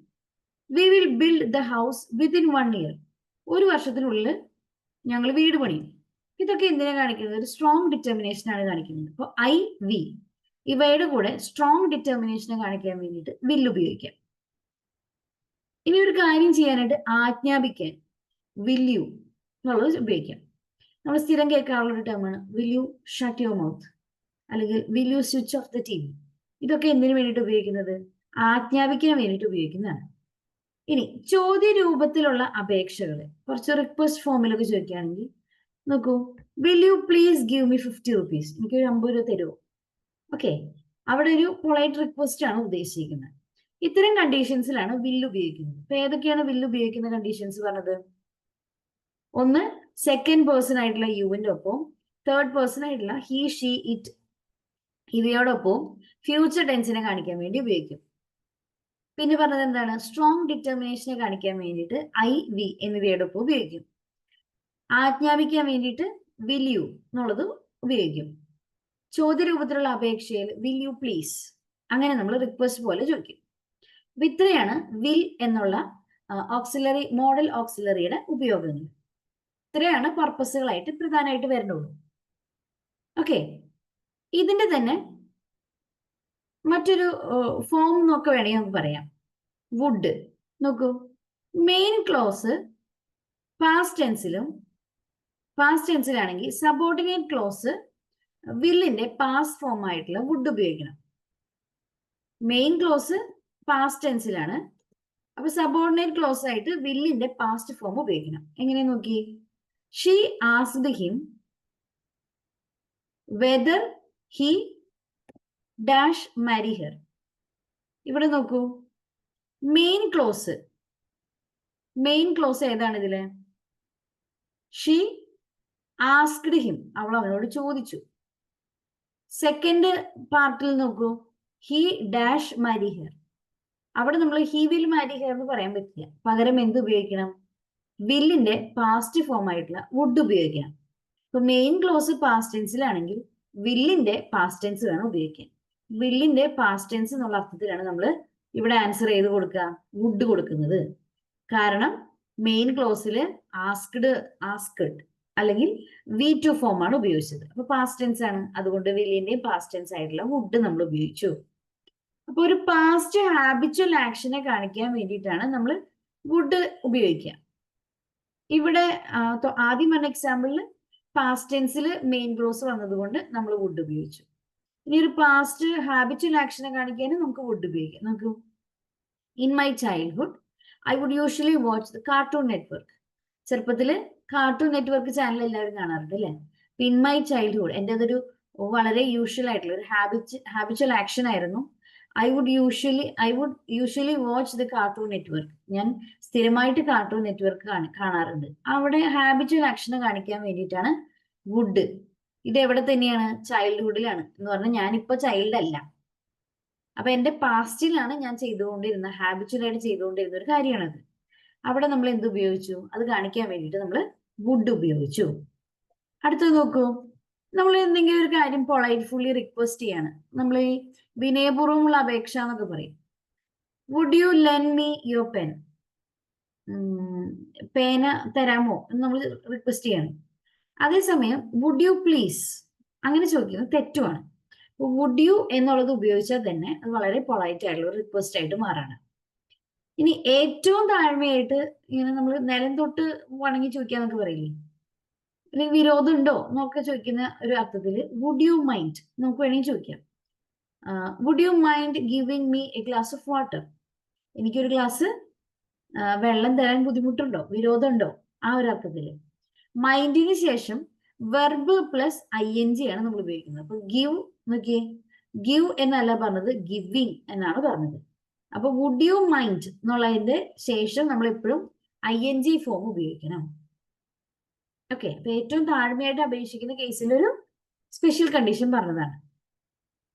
We will build the house within 1 year. ഒരു വർഷത്തിനുള്ളിൽ ഞങ്ങൾ വീട് പണിയും. ഇതൊക്കെ എന്തിനാ കാണിക്കുന്നത്? ഒരു സ്ട്രോങ് ഡിറ്റർമിനേഷൻ ആണ് കാണിക്കുന്നത്. അപ്പോൾ ഐ വി ഇവയുടെ കൂടെ സ്ട്രോങ് ഡിറ്റർമിനേഷനെ കാണിക്കാൻ വേണ്ടിയിട്ട് വിൽ ഉപയോഗിക്കാം. ഇനി ഒരു കാര്യം ചെയ്യാനായിട്ട് ആജ്ഞാപിക്കാൻ വിൽ യു എന്നുള്ളത് ഉപയോഗിക്കാം. നമ്മൾ സ്ഥിരം കേൾക്കാറുള്ള ഒരു ടേമാണ് will you shut your mouth, അല്ലെങ്കിൽ will you switch off the TV. ഇതൊക്കെ എന്തിനു വേണ്ടിയിട്ട് ഉപയോഗിക്കുന്നത്? ആജ്ഞാപിക്കാൻ വേണ്ടിയിട്ട് ഉപയോഗിക്കുന്നതാണ്. ഇനി ചോദ്യ രൂപത്തിലുള്ള അപേക്ഷകള് കുറച്ച് റിക്വസ്റ്റ് ഫോമിലൊക്കെ ചോദിക്കുകയാണെങ്കിൽ നോക്കൂ. Will you please give me 50 rupees. എനിക്കൊരു 50 രൂപ തരുമോ? ഓക്കെ, അവിടെ ഒരു പൊളൈറ്റ് റിക്വസ്റ്റ് ആണ് ഉദ്ദേശിക്കുന്നത്. ഇത്തരം കണ്ടീഷൻസിലാണ് വില്ല് ഉപയോഗിക്കുന്നത്. അപ്പൊ ഏതൊക്കെയാണ് വില്ല് ഉപയോഗിക്കുന്ന കണ്ടീഷൻസ് പറഞ്ഞത്? ഒന്ന്, സെക്കൻഡ് പേഴ്സൺ ആയിട്ടുള്ള യുവിന്റെ ഒപ്പം തേർഡ് പേഴ്സൺ ആയിട്ടുള്ള ഹി ഷീ ഇറ്റ് ഇവയോടൊപ്പം ഫ്യൂച്ചർ ടെൻസിനെ കാണിക്കാൻ വേണ്ടി ഉപയോഗിക്കും. പിന്നെ പറഞ്ഞത് എന്താണ്? സ്ട്രോങ് ഡിറ്റർമിനേഷനെ കാണിക്കാൻ വേണ്ടിയിട്ട് ഐ വി എന്നിവയോടൊപ്പം ഉപയോഗിക്കും. ആജ്ഞാപിക്കാൻ വേണ്ടിയിട്ട് വിൽ യു എന്നുള്ളത് ഉപയോഗിക്കും. ചോദ്യരൂപത്തിലുള്ള അപേക്ഷയിൽ വിൽ യു പ്ലീസ്, അങ്ങനെ നമ്മൾ റിക്വസ്റ്റ് പോലെ ചോദിക്കും. അപ്പൊ ഇത്രയാണ് വിൽ എന്നുള്ള ഓക്സിലറി, മോഡൽ ഓക്സിലറിയുടെ ഉപയോഗങ്ങൾ. ഇത്രയാണ് പർപ്പസുകളായിട്ട് പ്രധാനമായിട്ട് വരുന്നുള്ളൂ. ഓക്കെ, ഇതിന്റെ തന്നെ മറ്റൊരു ഫോം നോക്കെ വേണമെങ്കിൽ നമുക്ക് പറയാം. വുഡ് നോക്കൂ. മെയിൻ ക്ലോസ് പാസ്റ്റ് ടെൻസിലാണെങ്കിൽ സബോർഡിനേറ്റ് ക്ലോസ് വില്ലിന്റെ പാസ്റ്റ് ഫോം ആയിട്ടുള്ള വുഡ് ഉപയോഗിക്കണം. മെയിൻ ക്ലോസ് പാസ്റ്റ് ടെൻസിലാണ്, അപ്പൊ സബോർഡിനേറ്റ് ക്ലോസ് ആയിട്ട് വില്ലിന്റെ പാസ്റ്റ് ഫോം ഉപയോഗിക്കണം. എങ്ങനെ നോക്കി? She asked him whether he dash marry her. ഇവിടെ നോക്കൂ, മെയിൻ ക്ലോസ് ഏതാണ് ഇതില്? ഷീ ആസ്ക്ഡ് ഹിം, അവൾ അവനോട് ചോദിച്ചു. സെക്കൻഡ് പാർട്ടിൽ നോക്കൂ, ഹി ഡാഷ് മാരി ഹെർ. അവിടെ നമ്മൾ ഹി വിൽ മാരി ഹെർ എന്ന് പറയാൻ പറ്റില്ല. പകരം എന്ത് ഉപയോഗിക്കണം? വില്ലിന്റെ പാസ്റ്റ് ഫോം ആയിട്ടുള്ള വുഡ് ഉപയോഗിക്കണം. ഇപ്പൊ മെയിൻ ക്ലോസ് പാസ്റ്റ് ടെൻസിലാണെങ്കിൽ വില്ലിന്റെ പാസ്റ്റ് ടെൻസ് വേണം ഉപയോഗിക്കാൻ. വില്ലിന്റെ പാസ്റ്റ് ടെൻസ് എന്നുള്ള അർത്ഥത്തിലാണ് നമ്മൾ ഇവിടെ ആൻസർ ചെയ്ത് കൊടുക്കുക, വുഡ് കൊടുക്കുന്നത്. കാരണം മെയിൻ ക്ലോസിൽ ആസ്ക്ഡ് അല്ലെങ്കിൽ വി ടു ഫോം ആണ് ഉപയോഗിച്ചത്. അപ്പൊ പാസ്റ്റ് ടെൻസ് ആണ്, അതുകൊണ്ട് വില്ലിന്റെയും പാസ്റ്റ് ടെൻസ് ആയിട്ടുള്ള വുഡ് നമ്മൾ ഉപയോഗിച്ചു. അപ്പൊ ഒരു പാസ്റ്റ് ഹാബിച്വൽ ആക്ഷനെ കാണിക്കാൻ വേണ്ടിയിട്ടാണ് നമ്മൾ വുഡ് ഉപയോഗിക്കുക. ഇവിടെ ആദ്യം പറഞ്ഞ എക്സാമ്പിളിൽ പാസ്റ്റ് ടെൻസിൽ മെയിൻ ക്ലോസ് വന്നതുകൊണ്ട് നമ്മൾ വുഡ് ഉപയോഗിച്ചു. ഇനി ഒരു പാസ്റ്റ് ഹാബിച്വൽ ആക്ഷനെ കാണിക്കാനും നമുക്ക് വുഡ് ഉപയോഗിക്കാം. നമുക്ക് in my childhood I would usually watch the cartoon network. ചെറുപ്പത്തില് കാർട്ടൂൺ നെറ്റ്വർക്ക് ചാനൽ എല്ലാവരും കാണാറുണ്ട് അല്ലെ? ഇൻ മൈ ചൈൽഡ്ഹുഡ് എൻ്റെ അതൊരു വളരെ യൂഷ്വൽ ആയിട്ടുള്ള ഒരു ഹാബിച്വൽ ആക്ഷൻ ആയിരുന്നു. I would usually watch the cartoon network. ഞാൻ സ്ഥിരമായിട്ട് കാർട്ടൂൺ നെറ്റ്വർക്ക് കാണാറുണ്ട്. അവിടെ ഹാബിച്വൽ ആക്ഷനെ കാണിക്കാൻ വേണ്ടിയിട്ടാണ് വുഡ്. ഇത് എവിടെ തന്നെയാണ്? ചൈൽഡ്ഹുഡിലാണ്. എന്ന് പറഞ്ഞാൽ ഞാനിപ്പോ ചൈൽഡ് അല്ല, അപ്പൊ എന്റെ പാസ്റ്റിലാണ് ഞാൻ ചെയ്തുകൊണ്ടിരുന്ന, ഹാബിച്വലായിട്ട് ചെയ്തുകൊണ്ടിരുന്ന ഒരു കാര്യമാണത്. അവിടെ നമ്മൾ എന്ത് ഉപയോഗിച്ചു? അത് കാണിക്കാൻ വേണ്ടിയിട്ട് നമ്മൾ വുഡ് ഉപയോഗിച്ചു. അടുത്തത് നോക്കൂ. നമ്മൾ എന്തെങ്കിലും ഒരു കാര്യം പൊളൈറ്റ്ഫുള്ളി റിക്വസ്റ്റ് ചെയ്യാണ്. നമ്മൾ ഈ വിനയപൂർവ്വമുള്ള അപേക്ഷ എന്നൊക്കെ പറയും. Would you lend me your pen? പേന തരാമോ എന്ന് നമ്മൾ റിക്വസ്റ്റ് ചെയ്യണം. അതേസമയം വുഡ് യു പ്ലീസ് അങ്ങനെ ചോദിക്കുന്നത് തെറ്റുമാണ്. വുഡ് യു എന്നുള്ളത് ഉപയോഗിച്ചാൽ തന്നെ അത് വളരെ പൊളൈറ്റ് ആയിട്ടുള്ള ഒരു റിക്വസ്റ്റ് ആയിട്ട് മാറാണ്. ഇനി ഏറ്റവും താഴ്മയായിട്ട് ഇങ്ങനെ നമ്മൾ നിലം തൊട്ട് വണങ്ങി ചോദിക്കാന്നൊക്കെ പറയില്ലേ, അല്ലെങ്കിൽ വിരോധം ഉണ്ടോ എന്നൊക്കെ ചോദിക്കുന്ന ഒരു അർത്ഥത്തിൽ വുഡ് യു മൈൻഡ് നമുക്ക് വേണമെങ്കിൽ ചോദിക്കാം. Would you mind giving me a glass of water? എനിക്കൊരു ഗ്ലാസ് വെള്ളം തരാൻ ബുദ്ധിമുട്ടുണ്ടോ, വിരോധമുണ്ടോ, ആ ഒരു അർത്ഥത്തിൽ. മൈൻഡിന് ശേഷം വെർബ് പ്ലസ് ING ആണ് നമ്മൾ ഉപയോഗിക്കുന്നത്. അപ്പൊ ഗിവ് നോക്കിയേ, ഗിവ് എന്നല്ല പറഞ്ഞത്, ഗിവിങ് എന്നാണ് പറഞ്ഞത്. അപ്പൊ വുഡ് യു മൈൻഡ് എന്നുള്ളതിന്റെ ശേഷം നമ്മൾ എപ്പോഴും ING ഫോം ഉപയോഗിക്കണം. ഓക്കെ, അപ്പൊ ഏറ്റവും താഴ്മയായിട്ട് അപേക്ഷിക്കുന്ന കേസിൽ ഒരു സ്പെഷ്യൽ കണ്ടീഷൻ പറഞ്ഞതാണ്.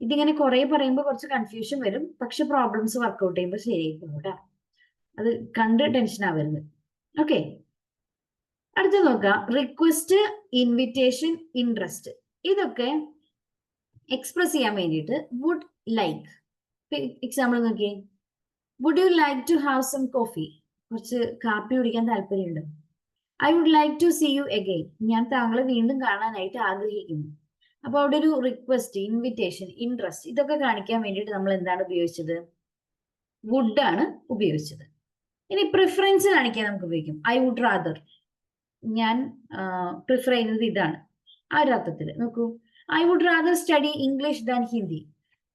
ഇതിങ്ങനെ കുറെ പറയുമ്പോൾ കുറച്ച് കൺഫ്യൂഷൻ വരും, പക്ഷെ പ്രോബ്ലംസ് വർക്ക്ഔട്ട് ചെയ്യുമ്പോൾ ശരിയായിപ്പോകും കേട്ടോ. അത് കണ്ട് ടെൻഷൻ ആവരുത്. ഓക്കെ, അടുത്ത നോക്കാം. റിക്വസ്റ്റ്, ഇൻവിറ്റേഷൻ, ഇൻട്രസ്റ്റ്, ഇതൊക്കെ എക്സ്പ്രസ് ചെയ്യാൻ വേണ്ടിയിട്ട് വുഡ് ലൈക്ക്. എക്സാമ്പിൾ നോക്കിയേ, would you like to have some coffee? കുറച്ച് കാപ്പി കുടിക്കാൻ താല്പര്യമുണ്ട്. I would like to see you again. ഞാൻ താങ്കളെ വീണ്ടും കാണാനായിട്ട് ആഗ്രഹിക്കുന്നു. അപ്പൊ അവിടെ ഒരു റിക്വസ്റ്റ്, ഇൻവിറ്റേഷൻ, ഇൻട്രസ്റ്റ് ഇതൊക്കെ കാണിക്കാൻ വേണ്ടിയിട്ട് നമ്മൾ എന്താണ് ഉപയോഗിച്ചത്? വുഡ് ആണ് ഉപയോഗിച്ചത്. ഇനി പ്രിഫറൻസ് കാണിക്കാൻ നമുക്ക് ഉപയോഗിക്കും ഐ വുഡ് റാദർ. ഞാൻ പ്രിഫർ ചെയ്യുന്നത് ഇതാണ്, ആ ഒരു അർത്ഥത്തിൽ. നോക്കൂ, I would rather study English than Hindi.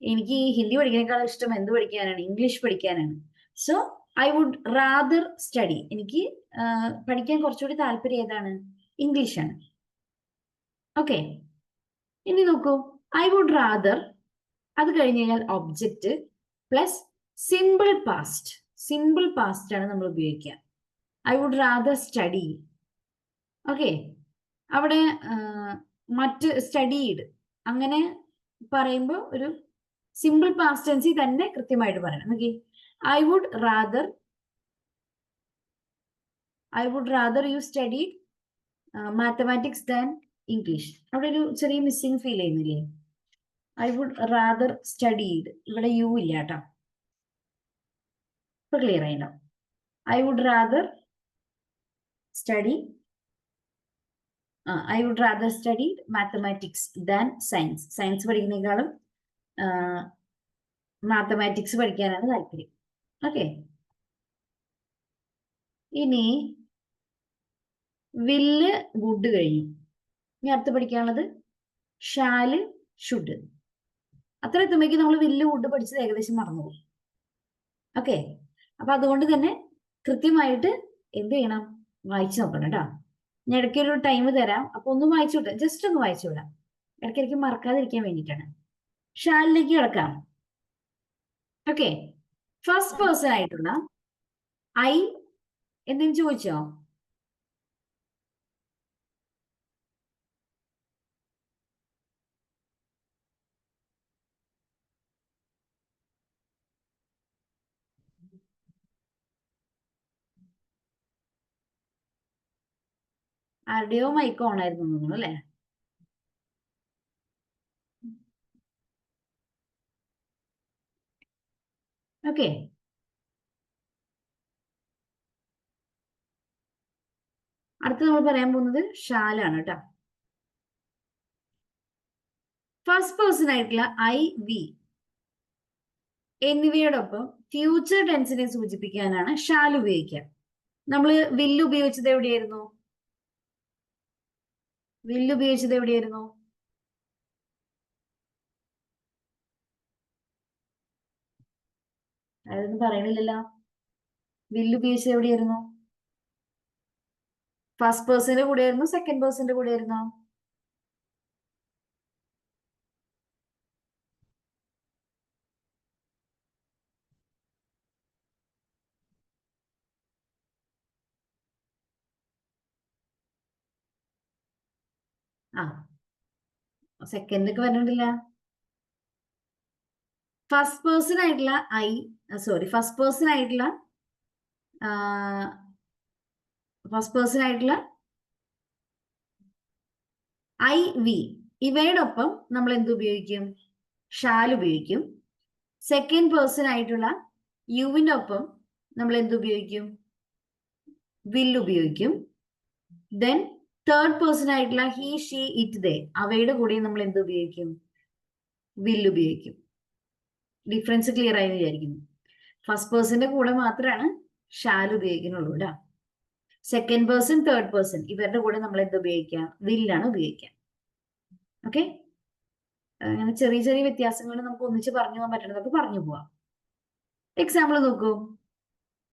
എനിക്ക് ഹിന്ദി പഠിക്കുന്നതിനേക്കാളും ഇഷ്ടം എന്ത് പഠിക്കാനാണ്? ഇംഗ്ലീഷ് പഠിക്കാനാണ്. So I would rather study, എനിക്ക് പഠിക്കാൻ കുറച്ചുകൂടി താല്പര്യം ഏതാണ്? ഇംഗ്ലീഷാണ്. ഓക്കെ, ഇനി നോക്കൂ, ഐ വുഡ് റാദർ, അത് കഴിഞ്ഞ് കഴിഞ്ഞാൽ object plus simple past. Simple past ആണ് നമ്മൾ ഉപയോഗിക്കുക. I would rather study. Okay, അവിടെ മറ്റ് സ്റ്റഡീഡ് അങ്ങനെ പറയുമ്പോൾ ഒരു സിമ്പിൾ പാസ്റ്റ് ടെൻസി തന്നെ കൃത്യമായിട്ട് പറയണം. Okay, I would rather you studied mathematics than English. അവിടെ ഒരു ചെറിയ മിസ്സിംഗ് ഫീൽ ചെയ്യുന്നില്ലേ? ഐ വുഡ് റാദർ സ്റ്റഡീഡ്, ഇവിടെ യു ഇല്ല കേട്ടോ. ഇപ്പൊ ക്ലിയർ ആയിട്ടോ? I would rather study I would rather study mathematics than science. Science പഠിക്കുന്നതിനേക്കാളും മാത്തമാറ്റിക്സ് പഠിക്കാനാണ് താല്പര്യം. ഓക്കെ, ഇനി വില്ല്, വുഡ് കഴിഞ്ഞു. ഇനി അടുത്ത് പഠിക്കാനുള്ളത് ഷാല്, ഷുഡ്. അത്ര എത്തുമ്പോഴേക്കും നമ്മൾ വില്ല്, വുഡ് പഠിച്ചത് ഏകദേശം മറന്നുപോകും. ഓക്കെ, അപ്പൊ അതുകൊണ്ട് തന്നെ കൃത്യമായിട്ട് എന്ത് ചെയ്യണം? വായിച്ചു നോക്കണം കേട്ടോ. ഞാൻ ഇടയ്ക്കൊരു ടൈം തരാം, അപ്പൊ ഒന്ന് വായിച്ചു വിടാം, ജസ്റ്റ് ഒന്ന് വായിച്ചു വിടാം, ഇടയ്ക്കിടയ്ക്ക് മറക്കാതിരിക്കാൻ വേണ്ടിയിട്ടാണ്. ഷാലിലേക്ക് കിടക്കാം. ഓക്കെ, ഫസ്റ്റ് പേഴ്സൺ ആയിട്ടുള്ള ഐ എന്തെങ്കിലും ചോദിച്ചോ? ആരുടെയോ മൈക്ക് ഓൺ ആയിരുന്നു തോന്നുന്നു അല്ലേ? ഓക്കെ, അടുത്ത് നമ്മൾ പറയാൻ പോകുന്നത് ഷാലാണ് കേട്ടോ. ഫസ്റ്റ് പേഴ്സൺ ആയിട്ടുള്ള ഐ, വി എന്നിവയോടൊപ്പം ഫ്യൂച്ചർ ടെൻസിനെ സൂചിപ്പിക്കാനാണ് ഷാൽ ഉപയോഗിക്കുക. നമ്മൾ വില്ല് ഉപയോഗിച്ചത് എവിടെയായിരുന്നു? അതൊന്നും പറയണില്ലല്ലോ. വില്ല് ഉപയോഗിച്ചത് എവിടെയായിരുന്നു? ഫസ്റ്റ് പേഴ്സന്റെ കൂടെ ആയിരുന്നു, സെക്കൻഡ് പേഴ്സന്റെ കൂടെ ആയിരുന്നോ? ആ, സെക്കൻഡ് ഒക്കെ പറഞ്ഞിട്ടില്ല. ഫസ്റ്റ് പേഴ്സൺ ആയിട്ടുള്ള ഐ, വി ഇവയോടൊപ്പം നമ്മൾ എന്ത് ഉപയോഗിക്കും? ഷാൽ ഉപയോഗിക്കും. സെക്കൻഡ് പേഴ്സൺ ആയിട്ടുള്ള യുവിന്റെ ഒപ്പം നമ്മൾ എന്ത് ഉപയോഗിക്കും? വിൽ ഉപയോഗിക്കും. ദെൻ തേർഡ് പേഴ്സൺ ആയിട്ടുള്ള ഹി ഷീ ഇറ്റ് ദേ അവയുടെ കൂടെ നമ്മൾ എന്ത് ഉപയോഗിക്കും? വിൽ ഉപയോഗിക്കും. ഡിഫറൻസ് ക്ലിയർ ആയി വിചാരിക്കുന്നു. ഫസ്റ്റ് പേഴ്സന്റെ കൂടെ മാത്രമാണ് ഷാൽ ഉപയോഗിക്കുന്നുള്ളൂ കേട്ടോ. സെക്കൻഡ് പേഴ്സൺ, തേർഡ് പേഴ്സൺ ഇവരുടെ കൂടെ നമ്മൾ എന്ത് ഉപയോഗിക്കാം? വില്ലാണ് ഉപയോഗിക്കാം. ഓക്കെ, അങ്ങനെ ചെറിയ ചെറിയ വ്യത്യാസങ്ങൾ നമുക്ക് ഒന്നിച്ച് പറഞ്ഞു പോകാൻ പറ്റുന്നതൊക്കെ പറഞ്ഞു പോവാം. എക്സാമ്പിൾ നോക്കൂ.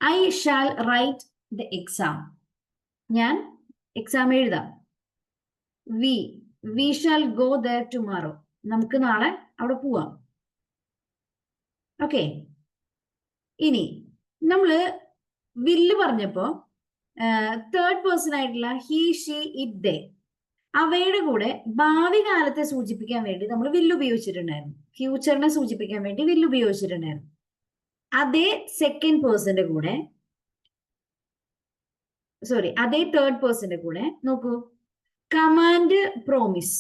I shall write the exam. ഞാൻ എക്സാം എഴുതാം. We shall go there tomorrow. നമുക്ക് നാളെ അവിടെ പോവാം. ഓക്കെ, ഇനി നമ്മള് വില്ല് പറഞ്ഞപ്പോ തേർഡ് പേഴ്സൺ ആയിട്ടുള്ള ഹി ഷീ ഇറ്റ് ദേ അവയുടെ കൂടെ ഭാവി കാലത്തെ സൂചിപ്പിക്കാൻ വേണ്ടി നമ്മൾ വില്ല് ഉപയോഗിച്ചിട്ടുണ്ടായിരുന്നു. ഫ്യൂച്ചറിനെ സൂചിപ്പിക്കാൻ വേണ്ടി വില്ല് ഉപയോഗിച്ചിട്ടുണ്ടായിരുന്നു. അതേ സെക്കൻഡ് പേഴ്സന്റെ കൂടെ അതേ തേർഡ് പേഴ്സന്റെ കൂടെ നോക്കൂ, കമാൻഡ് പ്രോമിസ്.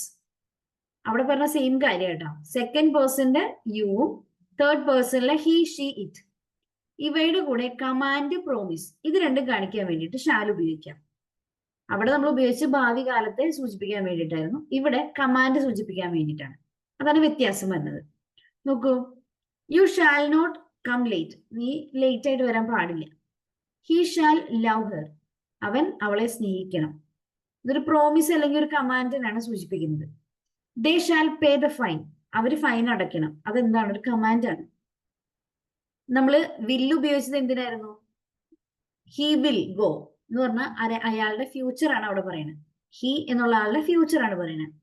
അവിടെ പറഞ്ഞ സെയിം കാര്യം കേട്ടോ. സെക്കൻഡ് പേഴ്സന്റെ യുവും തേർഡ് പേഴ്സണിലെ ഹി ഷീ ഇറ്റ് ഇവയുടെ കൂടെ കമാൻഡ് പ്രോമിസ് ഇത് രണ്ടും കാണിക്കാൻ വേണ്ടിയിട്ട് ഷാൽ ഉപയോഗിക്കാം. അവിടെ നമ്മൾ ഉപയോഗിച്ച് ഭാവി കാലത്തെ സൂചിപ്പിക്കാൻ വേണ്ടിയിട്ടായിരുന്നു. ഇവിടെ കമാൻഡ് സൂചിപ്പിക്കാൻ വേണ്ടിയിട്ടാണ്. അതാണ് വ്യത്യാസം വരുന്നത്. നോക്കൂ, you shall not come late. നീ ലേറ്റ് ആയിട്ട് വരാൻ പാടില്ല. He shall love her. അവൻ അവളെ സ്നേഹിക്കണം. ഇതൊരു പ്രോമിസ് അല്ലെങ്കിൽ ഒരു കമാൻഡിനാണ് സൂചിപ്പിക്കുന്നത്. They shall pay the fine. അവർ ഫൈൻ അടയ്ക്കണം. അതെന്താണ്? ഒരു കമാൻഡാണ്. നമ്മൾ വില്ല് ഉപയോഗിച്ചത് എന്തിനായിരുന്നു? ഹി വിൽ ഗോ എന്ന് പറഞ്ഞാൽ അയാളുടെ ഫ്യൂച്ചർ ആണ് അവിടെ പറയുന്നത്. ഹി എന്നുള്ള ആളുടെ ഫ്യൂച്ചർ ആണ് പറയുന്നത്.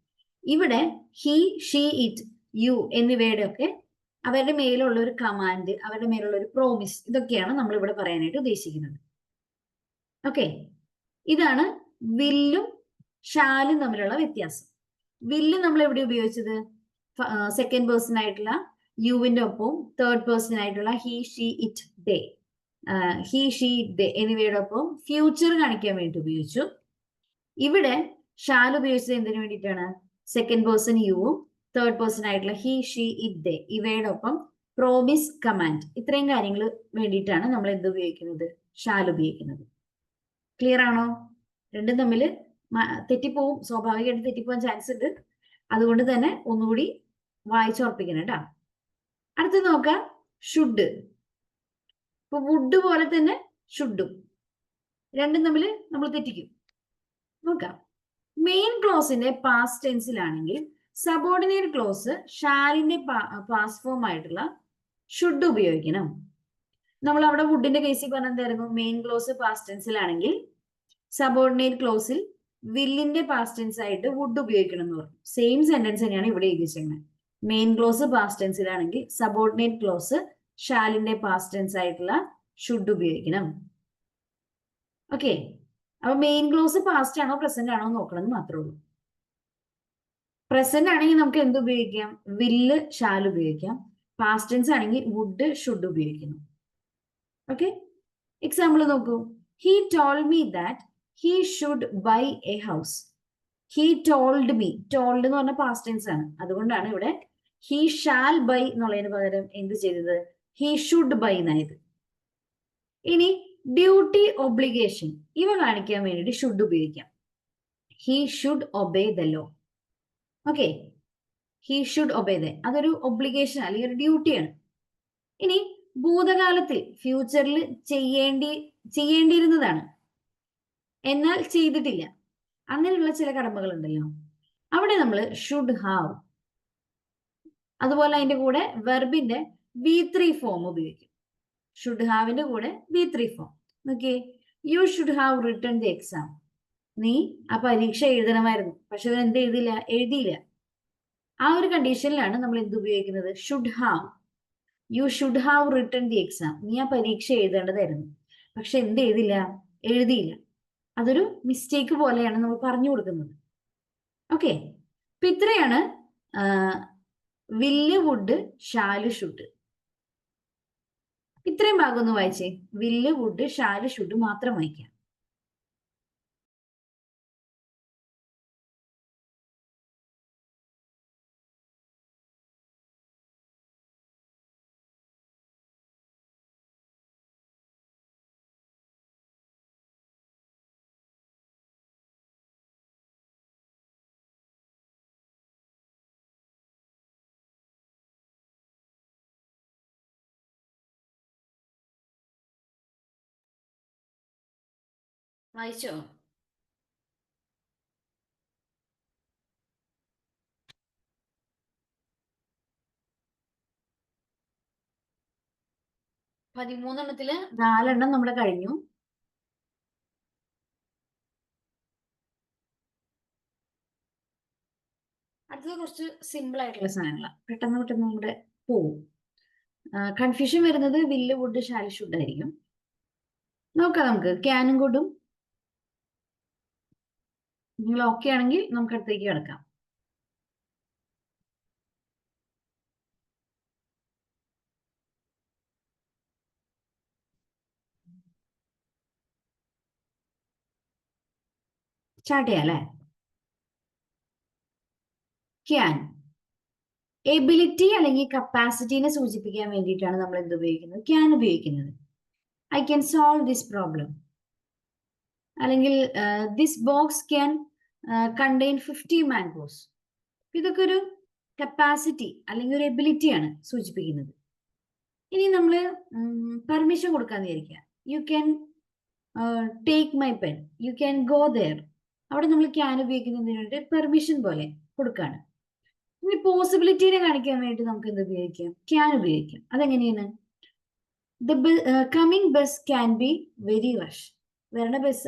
ഇവിടെ ഹി, ഷീ, ഇറ്റ്, യു എന്നിവയുടെ ഒക്കെ അവരുടെ മേലുള്ള ഒരു കമാൻഡ്, അവരുടെ മേലുള്ള ഒരു പ്രോമിസ് ഇതൊക്കെയാണ് നമ്മൾ ഇവിടെ പറയാനായിട്ട് ഉദ്ദേശിക്കുന്നത്. ഓക്കെ, ഇതാണ് വില്ലും ഷാലും തമ്മിലുള്ള വ്യത്യാസം. വില്ല് നമ്മൾ എവിടെ ഉപയോഗിച്ചത്? സെക്കൻഡ് പേഴ്സൺ ആയിട്ടുള്ള യുവിന്റെ ഒപ്പം തേർഡ് പേഴ്സൺ ആയിട്ടുള്ള he she it they he she ദേ എന്നിവയുടെ ഒപ്പം ഫ്യൂച്ചർ കാണിക്കാൻ വേണ്ടി ഉപയോഗിച്ചു. ഇവിടെ ഷാൽ ഉപയോഗിച്ചത് എന്തിനു വേണ്ടിയിട്ടാണ്? സെക്കൻഡ് പേഴ്സൺ യുവും തേർഡ് പേഴ്സൺ ആയിട്ടുള്ള ഹി ഷീ ഇറ്റ് ദേ ഇവയുടെ ഒപ്പം പ്രോമിസ്, കമാൻഡ് ഇത്രയും കാര്യങ്ങൾ വേണ്ടിയിട്ടാണ് നമ്മൾ എന്ത് ഉപയോഗിക്കുന്നത്? ഷാൽ ഉപയോഗിക്കുന്നത്. ക്ലിയർ ആണോ? രണ്ടും തമ്മിൽ തെറ്റിപ്പോവും, സ്വാഭാവികമായിട്ട് തെറ്റിപ്പോവാൻ ചാൻസ് ഉണ്ട്. അതുകൊണ്ട് തന്നെ ഒന്നുകൂടി വായിച്ചുറപ്പിക്കണം കേട്ടോ. അടുത്ത് നോക്കാം, ഷുഡ്. ഇപ്പൊ വുഡ് പോലെ തന്നെ ഷുഡും രണ്ടും തമ്മിൽ നമ്മൾ തെറ്റിക്കും. നോക്കാം, മെയിൻ ക്ലോസിന്റെ പാസ്റ്റ് ടെൻസിലാണെങ്കിൽ സബോർഡിനേറ്റ് ക്ലോസ് ഷാലിന്റെ പാസ്റ്റ് ഫോം ആയിട്ടുള്ള ഷുഡ് ഉപയോഗിക്കണം. നമ്മൾ അവിടെ വുഡിന്റെ കേസിൽ പറഞ്ഞ എന്തായിരുന്നു? മെയിൻ ക്ലോസ് പാസ്റ്റ് ടെൻസിലാണെങ്കിൽ സബോർഡിനേറ്റ് ക്ലോസിൽ വില്ലിന്റെ പാസ്റ്റ് ടെൻസ് ആയിട്ട് വുഡ് ഉപയോഗിക്കണം എന്ന് പറഞ്ഞു. സെയിം സെന്റൻസ് തന്നെയാണ് ഇവിടെ എഴുതിച്ചിരിക്കുന്നത്. മെയിൻ ക്ലോസ് പാസ്റ്റ് ടെൻസിലാണെങ്കിൽ സബോർഡിനേറ്റ് ക്ലോസ് ഷാലിന്റെ പാസ്റ്റ് ടെൻസ് ആയിട്ടുള്ള ഷുഡ് ഉപയോഗിക്കണം. ഓക്കെ, അപ്പൊ മെയിൻ ക്ലോസ് പാസ്റ്റ് ആണോ പ്രസന്റ് ആണോ നോക്കണം എന്ന് മാത്രമേ ഉള്ളൂ. പ്രസന്റ് ആണെങ്കിൽ നമുക്ക് എന്ത് ഉപയോഗിക്കാം? വില്ല്, ഷാൽ ഉപയോഗിക്കാം. പാസ്റ്റ് ടെൻസ് ആണെങ്കിൽ വുഡ്, ഷുഡ് ഉപയോഗിക്കുന്നു. ഓക്കെ, എക്സാമ്പിൾ നോക്കൂ. He told me that he should buy a house. He told me. Told എന്ന് പറഞ്ഞ പാസ്റ്റ് ടെൻസ് ആണ്. അതുകൊണ്ടാണ് ഇവിടെ ഹി ഷാൽ ബൈ എന്നുള്ളതിന് പകരം എന്ത് ചെയ്തത്? ഹി ഷുഡ് ബൈ എന്നായത്. ഇനി ഡ്യൂട്ടി, ഒബ്ലിഗേഷൻ ഇവ കാണിക്കാൻ വേണ്ടിയിട്ട് ഷുഡ് ഉപയോഗിക്കാം. He should obey the law. Okay, he should obey the അതൊരു ഒബ്ലിഗേഷൻ അല്ലെങ്കിൽ ഒരു ഡ്യൂട്ടിയാണ്. ഇനി ഭൂതകാലത്തിൽ ഫ്യൂച്ചറിൽ ചെയ്യേണ്ടിയിരുന്നതാണ്, എന്നാൽ ചെയ്തിട്ടില്ല, അങ്ങനെയുള്ള ചില കടമകൾ ഉണ്ടല്ലോ, അവിടെ നമ്മൾ ഷുഡ് ഹാവ്. അതുപോലെ അതിന്റെ കൂടെ വെർബിന്റെ V3 ഫോം ഉപയോഗിക്കും. ഷുഡ് ഹാവിന്റെ കൂടെ V3 form. Okay, you should have written the exam. നീ ആ പരീക്ഷ എഴുതണമായിരുന്നു, പക്ഷെ അവൻ എന്ത് എഴുതിയില്ല. ആ ഒരു കണ്ടീഷനിലാണ് നമ്മൾ എന്ത് ഉപയോഗിക്കുന്നത്? Should have. You should have written the exam. നീ ആ പരീക്ഷ എഴുതേണ്ടതായിരുന്നു, പക്ഷെ എന്ത് എഴുതിയില്ല. അതൊരു മിസ്റ്റേക്ക് പോലെയാണ് നമ്മൾ പറഞ്ഞു കൊടുക്കുന്നത്. ഓക്കെ, അപ്പൊ ഇത്രയാണ് വില്ല്, വുഡ്, ഷാല്, ഷുഡ്. ഇത്രയും ഭാഗം ഒന്ന് വായിച്ചേ. വില്ല്, വുഡ്, ഷാല്, ഷുഡ് മാത്രം വായിക്കാം. വായിച്ചോ? പതിമൂന്നെണ്ണത്തില് 4 നമ്മുടെ കഴിഞ്ഞു. അടുത്തത് കുറച്ച് സിമ്പിൾ ആയിട്ടുള്ള സാധനങ്ങളാണ്, പെട്ടെന്ന് പെട്ടെന്ന് നമ്മുടെ പോവും. കൺഫ്യൂഷൻ വരുന്നത് വില്ല് വുഡ് ഷാൽ ഷുഡ് ആയിരിക്കും. നോക്കാം നമുക്ക് ക്യാനും കുഡും. നിങ്ങൾ ഓക്കെ ആണെങ്കിൽ നമുക്ക് അടുത്തേക്ക് കിടക്കാം. സ്റ്റാർട്ട് ചെയ്യാം അല്ലേ? ക്യാൻ എബിലിറ്റി അല്ലെങ്കിൽ കപ്പാസിറ്റിനെ സൂചിപ്പിക്കാൻ വേണ്ടിയിട്ടാണ് നമ്മൾ എന്ത് ഉപയോഗിക്കുന്നത്? ക്യാൻ ഉപയോഗിക്കുന്നത്. I can solve this problem, അല്ലെങ്കിൽ this box can contain 50 mangoes. ഇതൊക്കെ ഒരു കപ്പാസിറ്റി അല്ലെങ്കിൽ ഒരു എബിലിറ്റിയാണ് സൂചിപ്പിക്കുന്നത്. ഇനി നമ്മൾ പെർമിഷൻ കൊടുക്കാന്ന് വിചാരിക്കുക. You can take my pen, you can go there. അവിടെ നമ്മൾ ക്യാൻ ഉപയോഗിക്കുന്നതിന് വേണ്ടി പെർമിഷൻ പോലെ കൊടുക്കാണ്. ഇനി പോസിബിലിറ്റിനെ കാണിക്കാൻ വേണ്ടി നമുക്ക് എന്ത് ഉപയോഗിക്കാം? ക്യാൻ ഉപയോഗിക്കാം. അതെങ്ങനെയാണ്? The coming bus can be very rush.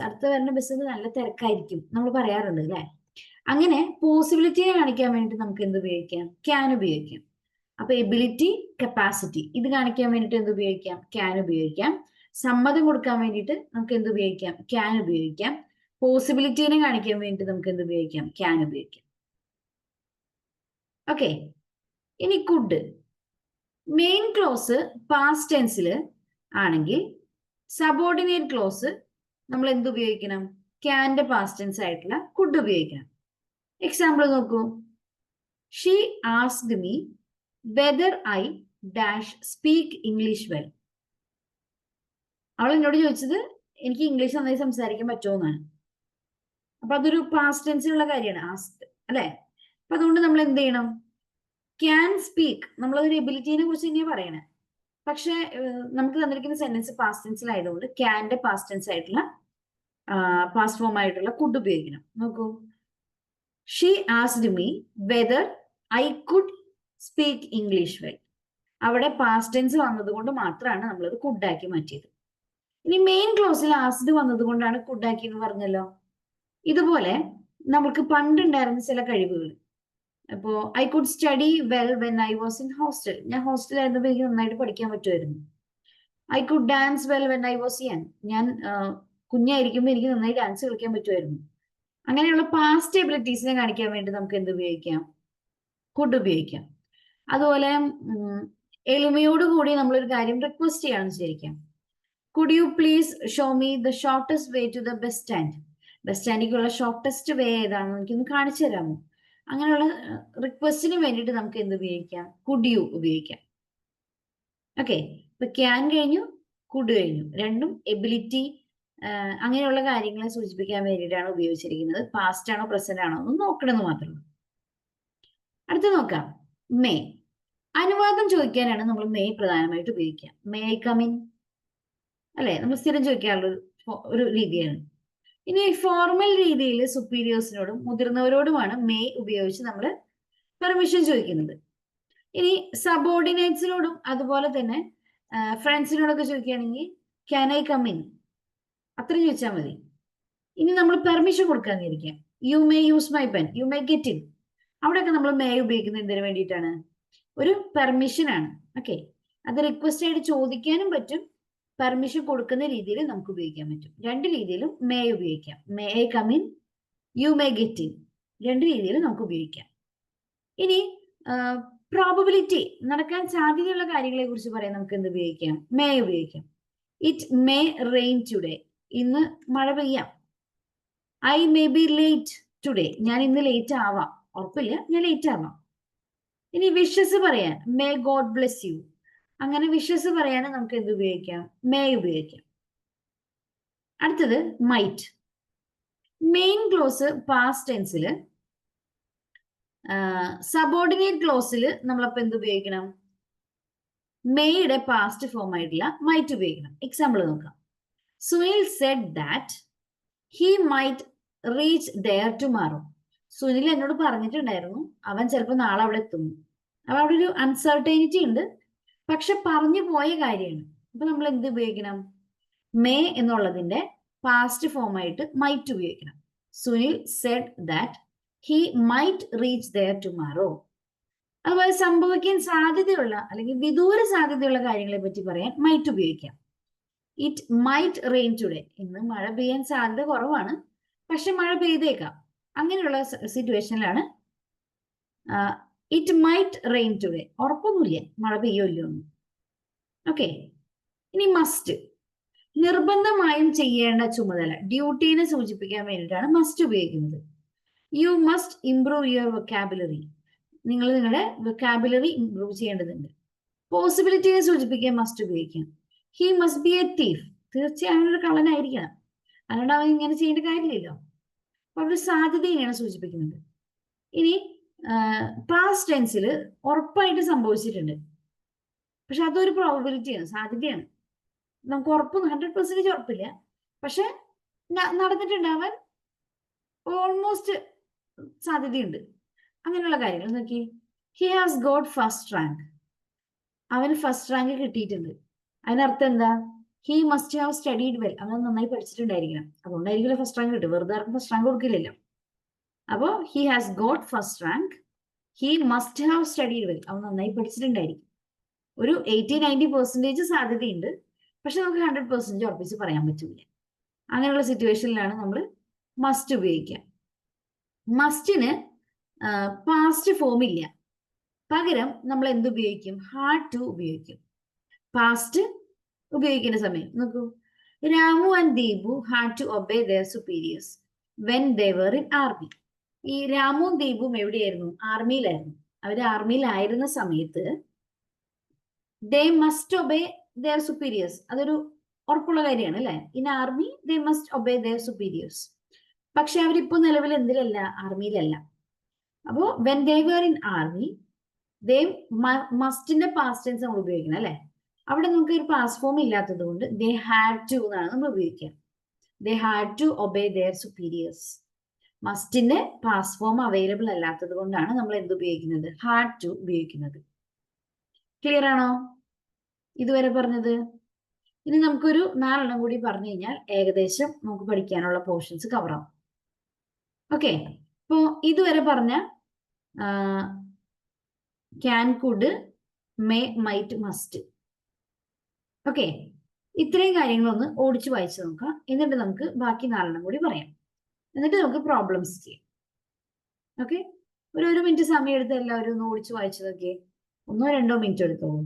അടുത്ത വരുന്ന ബസ് നല്ല തിരക്കായിരിക്കും നമ്മൾ പറയാറുണ്ട് അല്ലെ? അങ്ങനെ പോസിബിലിറ്റിനെ കാണിക്കാൻ വേണ്ടിട്ട് നമുക്ക് എന്ത് ഉപയോഗിക്കാം? ക്യാൻ ഉപയോഗിക്കാം. അപ്പൊ എബിലിറ്റി, കപ്പാസിറ്റി ഇത് കാണിക്കാൻ വേണ്ടിട്ട് എന്ത് ഉപയോഗിക്കാം? ക്യാൻ ഉപയോഗിക്കാം. സമ്മതം കൊടുക്കാൻ വേണ്ടിയിട്ട് നമുക്ക് എന്ത് ഉപയോഗിക്കാം? ക്യാൻ ഉപയോഗിക്കാം. പോസിബിലിറ്റിനെ കാണിക്കാൻ വേണ്ടിട്ട് നമുക്ക് എന്ത് ഉപയോഗിക്കാം? ക്യാൻ ഉപയോഗിക്കാം. ഓക്കെ, ഇനി കുഡ്. മെയിൻ ക്ലോസ് പാസ്റ്റ് ടെൻസിൽ ആണെങ്കിൽ സബോർഡിനേറ്റ് ക്ലോസ് നമ്മൾ എന്ത് ഉപയോഗിക്കണം? ക്യാന്റെ പാസ്റ്റ് ടെൻസ് ആയിട്ടുള്ള കുഡ് ഉപയോഗിക്കണം. എക്സാമ്പിൾ നോക്കൂ. She asked me whether I dash speak English well. അവൾ എന്നോട് ചോദിച്ചത് എനിക്ക് ഇംഗ്ലീഷ് നന്നായി സംസാരിക്കാൻ പറ്റുമോ എന്നാണ്. അപ്പൊ അതൊരു പാസ്റ്റ് ടെൻസിലുള്ള കാര്യമാണ്, ആസ്ക്ഡ് അല്ലെ? അപ്പൊ അതുകൊണ്ട് നമ്മൾ എന്ത് ചെയ്യണം? ക്യാൻ സ്പീക്ക്, നമ്മളതൊരു എബിലിറ്റിനെ കുറിച്ച് തന്നെയാണ് പറയണേ. പക്ഷെ നമുക്ക് തന്നിരിക്കുന്ന സെന്റൻസ് പാസ്റ്റ് ടെൻസിലായതുകൊണ്ട് ക്യാന്റെ പാസ്റ്റ് ടെൻസ് ആയിട്ടുള്ള പാസ്റ്റ് ഫോം ആയിട്ടുള്ള കുഡ് ഉപയോഗിക്കണം. നോക്കൂ. She asked me whether I could speak English well. അവിടെ പാസ്റ്റ് ടെൻസ് വന്നതുകൊണ്ട് മാത്രമാണ് നമ്മളത് കുഡാക്കി മാറ്റിയത്. ഇനി മെയിൻ ക്ലോസിൽ ആസ്ക്ഡ് വന്നത് കൊണ്ടാണ് കുഡാക്കി എന്ന് പറഞ്ഞല്ലോ. ഇതുപോലെ നമുക്ക് പണ്ടുണ്ടായിരുന്ന ചില കഴിവുകൾ. അപ്പോ I could study well when I was in hostel. ഞാൻ ഹോസ്റ്റലായിരുന്നപ്പോൾ എനിക്ക് നന്നായിട്ട് പഠിക്കാൻ പറ്റുമായിരുന്നു. I could dance well when I was young. ഞാൻ കുഞ്ഞായിരിക്കുമ്പോൾ എനിക്ക് നന്നായി ഡാൻസ് കളിക്കാൻ പറ്റുമായിരുന്നു. അങ്ങനെയുള്ള പാസ്റ്റ് എബിലിറ്റീസിനെ കാണിക്കാൻ വേണ്ടി നമുക്ക് എന്ത് ഉപയോഗിക്കാം? കുഡ് ഉപയോഗിക്കാം. അതുപോലെ എളിമയോടുകൂടി നമ്മളൊരു കാര്യം റിക്വസ്റ്റ് ചെയ്യാണെന്ന് വിചാരിക്കാം. Could you please show me the shortest way to the bus stand. Bus സ്റ്റാൻഡിലേക്കുള്ള ഷോർട്ടസ്റ്റ് വേ ഏതാണെന്ന് എനിക്കൊന്ന് കാണിച്ചു തരാമോ? അങ്ങനെയുള്ള റിക്വസ്റ്റിന് വേണ്ടിയിട്ട് നമുക്ക് എന്ത് ഉപയോഗിക്കാം? കുഡ് യു ഉപയോഗിക്കാം. ഓക്കെ, ഇപ്പൊ ക്യാൻ കഴിഞ്ഞു, കുഡ് കഴിഞ്ഞു. രണ്ടും എബിലിറ്റി അങ്ങനെയുള്ള കാര്യങ്ങളെ സൂചിപ്പിക്കാൻ വേണ്ടിയിട്ടാണ് ഉപയോഗിച്ചിരിക്കുന്നത്. പാസ്റ്റ് ആണോ പ്രസന്റ് ആണോ എന്ന് നോക്കണമെന്ന് മാത്രമേ. അടുത്ത നോക്കാം. മേ. അനുവാദം ചോദിക്കാനാണ് നമ്മൾ മേ പ്രധാനമായിട്ട് ഉപയോഗിക്കുക. മേ ഐ കം ഇൻ അല്ലെ? നമ്മൾ സ്ഥിരം ചോദിക്കാനുള്ള ഒരു രീതിയാണ്. ഇനി ഫോർമൽ രീതിയിൽ സുപ്പീരിയേഴ്സിനോടും മുതിർന്നവരോടുമാണ് മേ ഉപയോഗിച്ച് നമ്മൾ പെർമിഷൻ ചോദിക്കുന്നത്. ഇനി സബോർഡിനേറ്റ്സിനോടും അതുപോലെ തന്നെ ഫ്രണ്ട്സിനോടൊക്കെ ചോദിക്കുകയാണെങ്കിൽ ക്യാൻ ഐ കം ഇൻ, അത്ര ചോദിച്ചാൽ മതി. ഇനി നമ്മൾ പെർമിഷൻ കൊടുക്കാന്ന് വിചാരിക്കാം. You may use my pen, U may get in. അവിടെയൊക്കെ നമ്മൾ മേ ഉപയോഗിക്കുന്നത് എന്തിനു വേണ്ടിയിട്ടാണ്? ഒരു പെർമിഷൻ ആണ്. ഓക്കെ, അത് റിക്വസ്റ്റ് ആയിട്ട് ചോദിക്കാനും പറ്റും, പെർമിഷൻ കൊടുക്കുന്ന രീതിയിൽ നമുക്ക് ഉപയോഗിക്കാൻ പറ്റും. രണ്ട് രീതിയിലും മേ ഉപയോഗിക്കാം. May I come in, you may get in, രണ്ട് രീതിയിൽ നമുക്ക് ഉപയോഗിക്കാം. ഇനി പ്രോബബിലിറ്റി, നടക്കാൻ സാധ്യതയുള്ള കാര്യങ്ങളെ കുറിച്ച് പറയാൻ നമുക്ക് എന്ത് ഉപയോഗിക്കാം? മേ ഉപയോഗിക്കാം. ഇറ്റ് മേ റെയിൻ ടുഡേ, ഇന്ന് മഴ പെയ്യാം. I may be late today, ഞാൻ ഇന്ന് ലേറ്റ് ആവാം, ഉറപ്പില്ല, ഞാൻ ലേറ്റ് ആവാം. ഇനി വിഷസ് പറയാൻ മേ ഗോഡ് ബ്ലെസ് യു. അങ്ങനെ വിഷസ് പറയാൻ നമുക്ക് എന്ത് ഉപയോഗിക്കാം? മേ ഉപയോഗിക്കാം. അടുത്തത് മൈറ്റ്. മെയിൻ ക്ലോസ് പാസ്റ്റ് ടെൻസിൽ, സബോർഡിനേറ്റ് ക്ലോസിൽ നമ്മളപ്പോ എന്ത് ഉപയോഗിക്കണം? മേയുടെ പാസ്റ്റ് ഫോം ആയിട്ടുള്ള മൈറ്റ് ഉപയോഗിക്കണം. എക്സാമ്പിൾ നോക്കാം. Sunil said that he might reach there tomorrow. Sunil എന്നോട് പറഞ്ഞിട്ടുണ്ടായിരുന്നു അവൻ ചിലപ്പോൾ നാളെ അവിടെ എത്തുന്നു. അപ്പൊ അവിടെ ഒരു അൺസർട്ടൈനിറ്റി ഉണ്ട്, പക്ഷെ പറഞ്ഞു പോയ കാര്യമാണ്. അപ്പൊ നമ്മൾ എന്ത് ഉപയോഗിക്കണം? മേ എന്നുള്ളതിന്റെ പാസ്റ്റ് ഫോം ആയിട്ട് മൈറ്റ് ഉപയോഗിക്കണം. Sunil said that he might reach there tomorrow. അതുപോലെ സംഭവിക്കാൻ സാധ്യതയുള്ള അല്ലെങ്കിൽ വിദൂര സാധ്യതയുള്ള കാര്യങ്ങളെ പറ്റി പറയാൻ മൈറ്റ് ഉപയോഗിക്കാം. It might rain today. ഇന്ന് മഴ പെയ്യാൻ സാധ്യത കുറവാണ്, പക്ഷെ മഴ പെയ്തേക്കാം. അങ്ങനെയുള്ള സിറ്റുവേഷനിലാണ് ഇറ്റ് മൈറ്റ് റെയിൻ ടുഡേ. ഉറപ്പൊന്നുമില്ല മഴ പെയ്യുമല്ലോ എന്ന്. ഓക്കെ, ഇനി മസ്റ്റ്. നിർബന്ധമായും ചെയ്യേണ്ട ചുമതല, ഡ്യൂട്ടീനെ സൂചിപ്പിക്കാൻ വേണ്ടിയിട്ടാണ് മസ്റ്റ് ഉപയോഗിക്കുന്നത്. You must improve your vocabulary. നിങ്ങൾ നിങ്ങളുടെ വൊക്കാബുലറി ഇംപ്രൂവ് ചെയ്യേണ്ടതുണ്ട്. പോസിബിലിറ്റിയെ സൂചിപ്പിക്കാൻ മസ്റ്റ് ഉപയോഗിക്കാം. He must B A thief. തീർച്ചയായും ഒരു കള്ളനായിരിക്കണം, അതുകൊണ്ട് അവൻ ഇങ്ങനെ ചെയ്യേണ്ട കാര്യമില്ലല്ലോ. അപ്പൊ ഒരു സാധ്യതയാണ് സൂചിപ്പിക്കുന്നത്. ഇനി പാസ്റ്റ് ടെൻസിൽ ഉറപ്പായിട്ട് സംഭവിച്ചിട്ടുണ്ട്, പക്ഷെ അതൊരു പ്രോബബിലിറ്റിയാണ്, സാധ്യതയാണ്. നമുക്ക് 100% ഉറപ്പില്ല, പക്ഷെ നടന്നിട്ടുണ്ടാവാൻ ഓൾമോസ്റ്റ് സാധ്യതയുണ്ട്. അങ്ങനെയുള്ള കാര്യങ്ങൾ നോക്കി. He has got first rank. അവന് ഫസ്റ്റ് റാങ്ക് കിട്ടിയിട്ടുണ്ട്. അതിനർത്ഥം എന്താ? He must have studied well. അവൻ നന്നായി പഠിച്ചിട്ടുണ്ടായിരിക്കണം, അതുകൊണ്ടായിരിക്കില്ല ഫസ്റ്റ് റാങ്ക് കിട്ടും. വെറുതെ ആർക്കും ഫസ്റ്റ് റാങ്ക് കൊടുക്കില്ലല്ലോ. അപ്പോ he has got first rank. He must have studied well. അവൻ നന്നായി പഠിച്ചിട്ടുണ്ടായിരിക്കും. ഒരു 80-90% സാധ്യതയുണ്ട്, പക്ഷെ നമുക്ക് 100% ഉറപ്പിച്ച് പറയാൻ പറ്റില്ല. അങ്ങനെയുള്ള സിറ്റുവേഷനിലാണ് നമ്മൾ മസ്റ്റ് ഉപയോഗിക്കുക. മസ്റ്റിന് പാസ്റ്റ് ഫോം ഇല്ല, പകരം നമ്മൾ എന്ത് ഉപയോഗിക്കും? ഹാഡ് ടു ഉപയോഗിക്കും. പാസ്റ്റ് ഉപയോഗിക്കുന്ന സമയം നോക്കൂ. Ramu and Deepu had to obey their superiors when they were in army. ഈ രാമുവും ദീപുവും എവിടെയായിരുന്നു? ആർമിയിലായിരുന്നു. അവര് ആർമിയിലായിരുന്ന സമയത്ത് they must obey their superiors. അതൊരു ഉറപ്പുള്ള കാര്യമാണ് അല്ലെ? In army they must obey their superiors. പക്ഷെ അവരിപ്പോ നിലവിൽ എന്തിലല്ല? ആർമിയിലല്ല. അപ്പോ when they were in army, they മസ്റ്റിന്റെ പാസ്റ്റ് ടെൻസ് നമ്മൾ ഉപയോഗിക്കണം അല്ലെ? അവിടെ നമുക്ക് ഒരു പാസ്റ്റ് ഫോം ഇല്ലാത്തത് കൊണ്ട് ദേ ഹാഡ് ടു എന്നാണ് നമ്മൾ ഉപയോഗിക്കുക. They had to obey their superiors. മസ്റ്റിന്റെ പാസ്റ്റ് ഫോം അവൈലബിൾ അല്ലാത്തത് കൊണ്ടാണ് നമ്മൾ എന്ത് ഉപയോഗിക്കുന്നത്? ഹാഡ് ടു ഉപയോഗിക്കുന്നത്. ക്ലിയർ ആണോ ഇതുവരെ പറഞ്ഞത്? ഇനി നമുക്കൊരു 4 കൂടി പറഞ്ഞു കഴിഞ്ഞാൽ ഏകദേശം നമുക്ക് പഠിക്കാനുള്ള പോർഷൻസ് കവർ ആവും. ഓക്കെ, ഇപ്പോ ഇതുവരെ പറഞ്ഞ can, could, may, might, must. Okay, ഇത്രയും കാര്യങ്ങളൊന്ന് ഓടിച്ചു വായിച്ചു നോക്കാം. എന്നിട്ട് നമുക്ക് ബാക്കി 4 കൂടി പറയാം. എന്നിട്ട് നമുക്ക് പ്രോബ്ലംസ് ചെയ്യാം. ഓക്കെ, ഒരു മിനിറ്റ് സമയം എടുത്ത് എല്ലാവരും ഒന്ന് ഓടിച്ചു വായിച്ചു നോക്കിയേ. 1-2 മിനിറ്റ് എടുത്തോളൂ.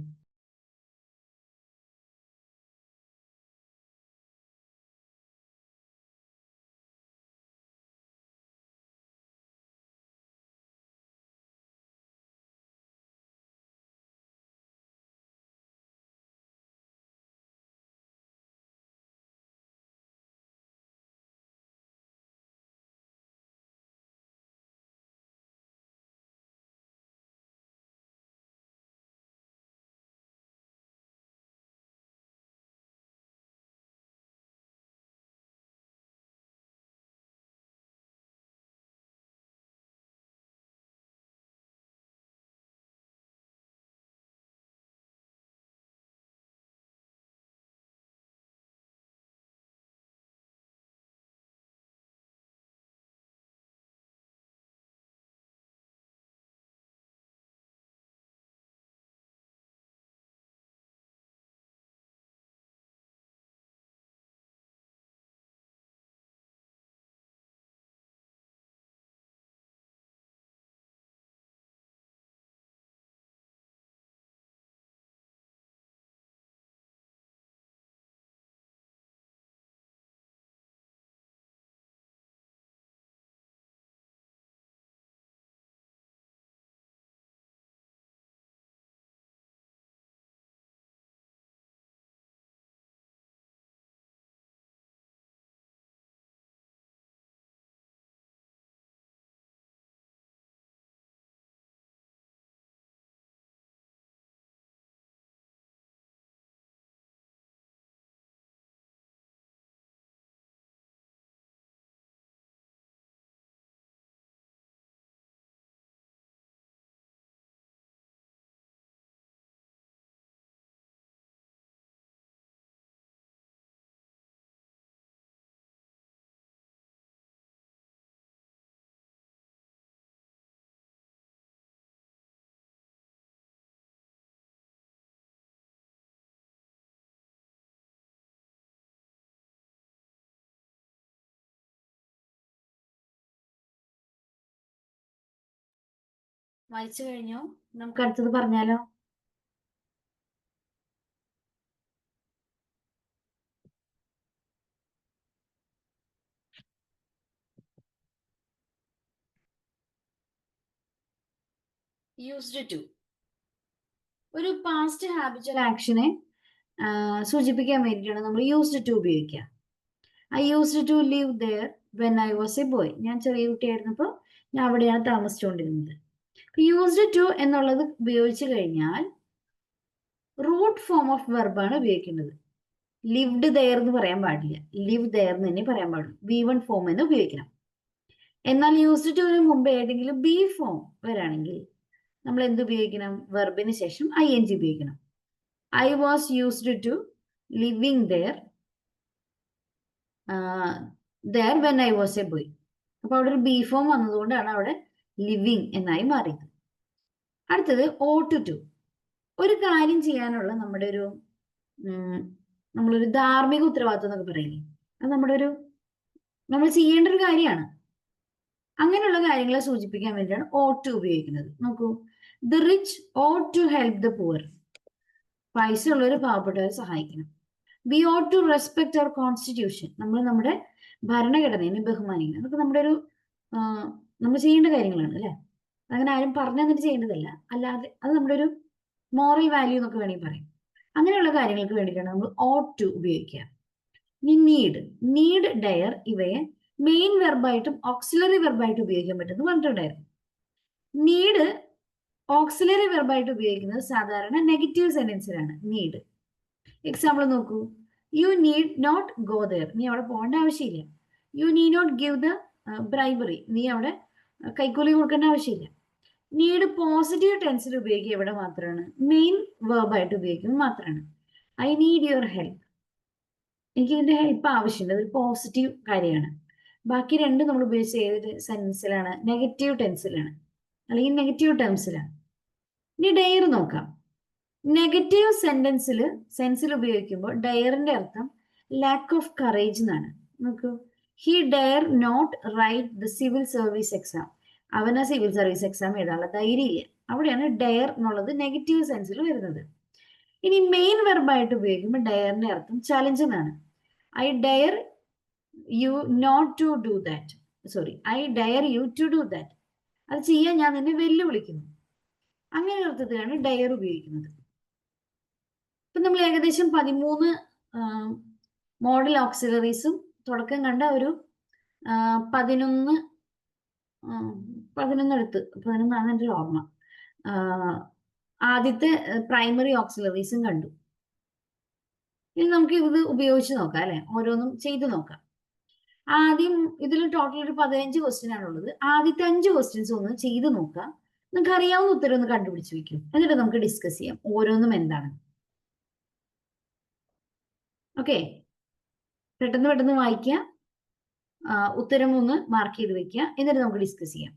വായിച്ചു കഴിഞ്ഞോ? നമുക്ക് അടുത്തത് പറഞ്ഞാലോ? യൂസ്ഡ് ടു ഒരു പാസ്റ്റ് ഹാബിച്വൽ ആക്ഷനെ സൂചിപ്പിക്കാൻ വേണ്ടിയിട്ടാണ് നമ്മൾ യൂസ്ഡ് ടു ഉപയോഗിക്കുക. I used to live there when I was a boy. ഞാൻ ചെറിയ കുട്ടിയായിരുന്നപ്പോൾ ഞാൻ അവിടെയാണ് താമസിച്ചുകൊണ്ടിരുന്നത്. യൂസ്ഡ് ടു എന്നുള്ളത് ഉപയോഗിച്ചു കഴിഞ്ഞാൽ റൂട്ട് ഫോം ഓഫ് വെർബാണ് ഉപയോഗിക്കേണ്ടത്. ലിവ്ഡ് ദെയർ എന്ന് പറയാൻ പാടില്ല, ലിവ് ദെയർ എന്ന് തന്നെ പറയാൻ പാടുള്ളൂ. V1 ഫോം എന്ന് ഉപയോഗിക്കണം. എന്നാൽ യൂസ്ഡ് ടുവിന് മുമ്പ് ഏതെങ്കിലും ബി ഫോം വരാണെങ്കിൽ നമ്മൾ എന്ത് ഉപയോഗിക്കണം? വെർബിന് ശേഷം ING ഉപയോഗിക്കണം. I was used to living there when I was a boy. അപ്പൊ അവിടെ ഒരു ബി ഫോം വന്നതുകൊണ്ടാണ് അവിടെ ലിവിങ് എന്നായി മാറിയത്. അടുത്തത് ought to. ഒരു കാര്യം ചെയ്യാനുള്ള നമ്മുടെ ഒരു നമ്മളൊരു ധാർമ്മിക ഉത്തരവാദിത്വം എന്നൊക്കെ പറയില്ലേ, അത് നമ്മൾ ചെയ്യേണ്ട ഒരു കാര്യമാണ്. അങ്ങനെയുള്ള കാര്യങ്ങളെ സൂചിപ്പിക്കാൻ വേണ്ടിയാണ് ought to ഉപയോഗിക്കുന്നത്. നോക്കൂ, the rich ought to help the poor. പൈസ ഉള്ളവർ പാവപ്പെട്ടവരെ സഹായിക്കണം. We ought to respect our constitution. നമ്മൾ നമ്മുടെ ഭരണഘടനയെ ബഹുമാനിക്കണം. അതൊക്കെ നമ്മുടെ ഒരു നമ്മൾ ചെയ്യേണ്ട കാര്യങ്ങളാണ് അല്ലെ. അങ്ങനെ ആരും പറഞ്ഞു തന്നിട്ട് ചെയ്യേണ്ടതല്ല, അല്ലാതെ അത് നമ്മുടെ ഒരു മോറൽ വാല്യൂ എന്നൊക്കെ വേണമെങ്കിൽ പറയാം. അങ്ങനെയുള്ള കാര്യങ്ങൾക്ക് വേണ്ടിയിട്ടാണ് നമ്മൾ ought to ഉപയോഗിക്കുക. ഇനി നീഡ്, ഡയർ ഇവയെ മെയിൻ വെർബായിട്ടും ഓക്സിലറി വെർബായിട്ടും ഉപയോഗിക്കാൻ പറ്റുമെന്ന് പറഞ്ഞിട്ടുണ്ടായിരുന്നു. നീഡ് ഓക്സിലറി വെർബായിട്ട് ഉപയോഗിക്കുന്നത് സാധാരണ നെഗറ്റീവ് സെന്റൻസിലാണ്. നീഡ് എക്സാമ്പിൾ നോക്കൂ, you need not go there. നീ അവിടെ പോകേണ്ട ആവശ്യമില്ല. You need not give the bribery. നീ അവിടെ കൈക്കൂലി കൊടുക്കേണ്ട ആവശ്യമില്ല. നീഡ് പോസിറ്റീവ് ടെൻസിൽ ഉപയോഗിക്കുക എവിടെ മാത്രമാണ്? മെയിൻ വെർബായിട്ട് ഉപയോഗിക്കുമ്പോൾ മാത്രമാണ്. I need your help. എനിക്ക് ഇതിന്റെ ഹെൽപ്പ് ആവശ്യമുണ്ട്. അതൊരു പോസിറ്റീവ് കാര്യമാണ്. ബാക്കി രണ്ടും നമ്മൾ ഉപയോഗിച്ച ഏതൊരു സെൻസിലാണ്? നെഗറ്റീവ് ടെൻസിലാണ്, അല്ലെങ്കിൽ നെഗറ്റീവ് ടേംസിലാണ്. ഇനി ഡെയർ നോക്കാം. നെഗറ്റീവ് സെൻസിൽ ഉപയോഗിക്കുമ്പോൾ ഡയറിന്റെ അർത്ഥം ലാക്ക് ഓഫ് കറേജ് എന്നാണ്. നോക്കൂ, he dare not write the civil service exam. അവന് സിവിൽ സർവീസ് എക്സാം എഴുതാനുള്ള ധൈര്യമില്ല. അവിടെയാണ് ഡെയർ എന്നുള്ളത് നെഗറ്റീവ് സെൻസിൽ വരുന്നത്. ഇനി മെയിൻ വെർബായിട്ട് ഉപയോഗിക്കുമ്പോൾ ഡയറിന്റെ അർത്ഥം ചലഞ്ച് എന്നാണ്. I dare you not to do that. Sorry, I dare you to do that. അത് ചെയ്യാൻ ഞാൻ നിന്നെ വെല്ലുവിളിക്കുന്നു. അങ്ങനെ അർത്ഥത്തിലാണ് ഡയർ ഉപയോഗിക്കുന്നത്. ഇപ്പൊ നമ്മൾ ഏകദേശം 13 മോഡൽ ഓക്സിലറീസും തുടക്കം കണ്ട ഒരു 11 11 എൻ്റെ ഓർമ്മ. ആദ്യത്തെ പ്രൈമറി ഓക്സിലറീസും കണ്ടു. ഇനി നമുക്ക് ഇത് ഉപയോഗിച്ച് നോക്കാം അല്ലെ, ഓരോന്നും ചെയ്തു നോക്കാം. ആദ്യം ഇതിൽ ടോട്ടൽ ഒരു 15 ക്വസ്റ്റ്യൻ ആണുള്ളത്. ആദ്യത്തെ 5 ക്വസ്റ്റ്യൻസ് ഒന്ന് ചെയ്തു നോക്കാം. നിങ്ങൾക്ക് അറിയാവുന്ന ഉത്തരം ഒന്ന് കണ്ടുപിടിച്ച് വെക്കും. എന്നിട്ട് നമുക്ക് ഡിസ്കസ് ചെയ്യാം ഓരോന്നും എന്താണ്. ഓക്കെ, പെട്ടെന്ന് വായിക്കുക, ഉത്തരം ഒന്ന് മാർക്ക് ചെയ്ത് വെക്കുക, എന്നിട്ട് നമുക്ക് ഡിസ്കസ് ചെയ്യാം.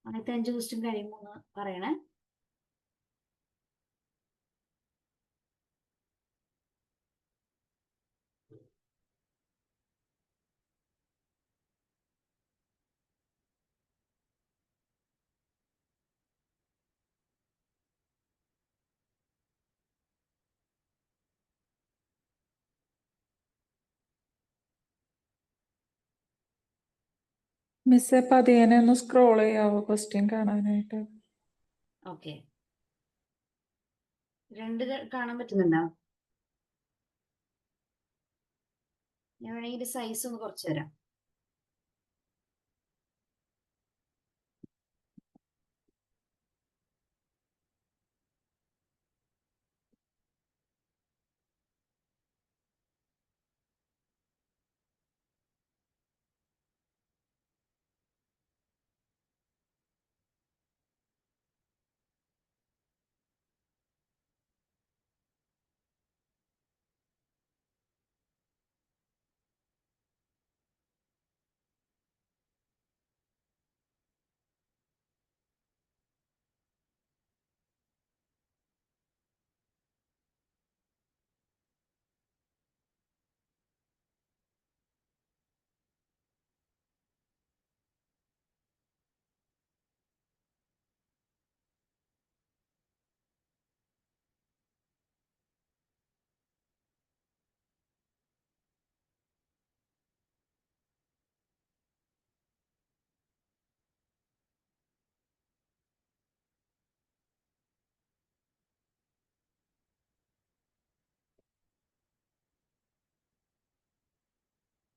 ആദ്യത്തെ 5 ക്വസ്റ്റ്യൻ കഴിയുമ്പോൾ ഒന്ന് പറയണേ.
മിസ്സേ, പതിയെ ഒന്ന് സ്ക്രോൾ ചെയ്യാവോ ക്വസ്റ്റ്യൻ കാണാനായിട്ട്?
ഓക്കെ, 2 കാണാൻ പറ്റുന്നുണ്ടോ? ഞാൻ വേണമെങ്കിൽ സൈസ് ഒന്ന് കുറച്ച് തരാം.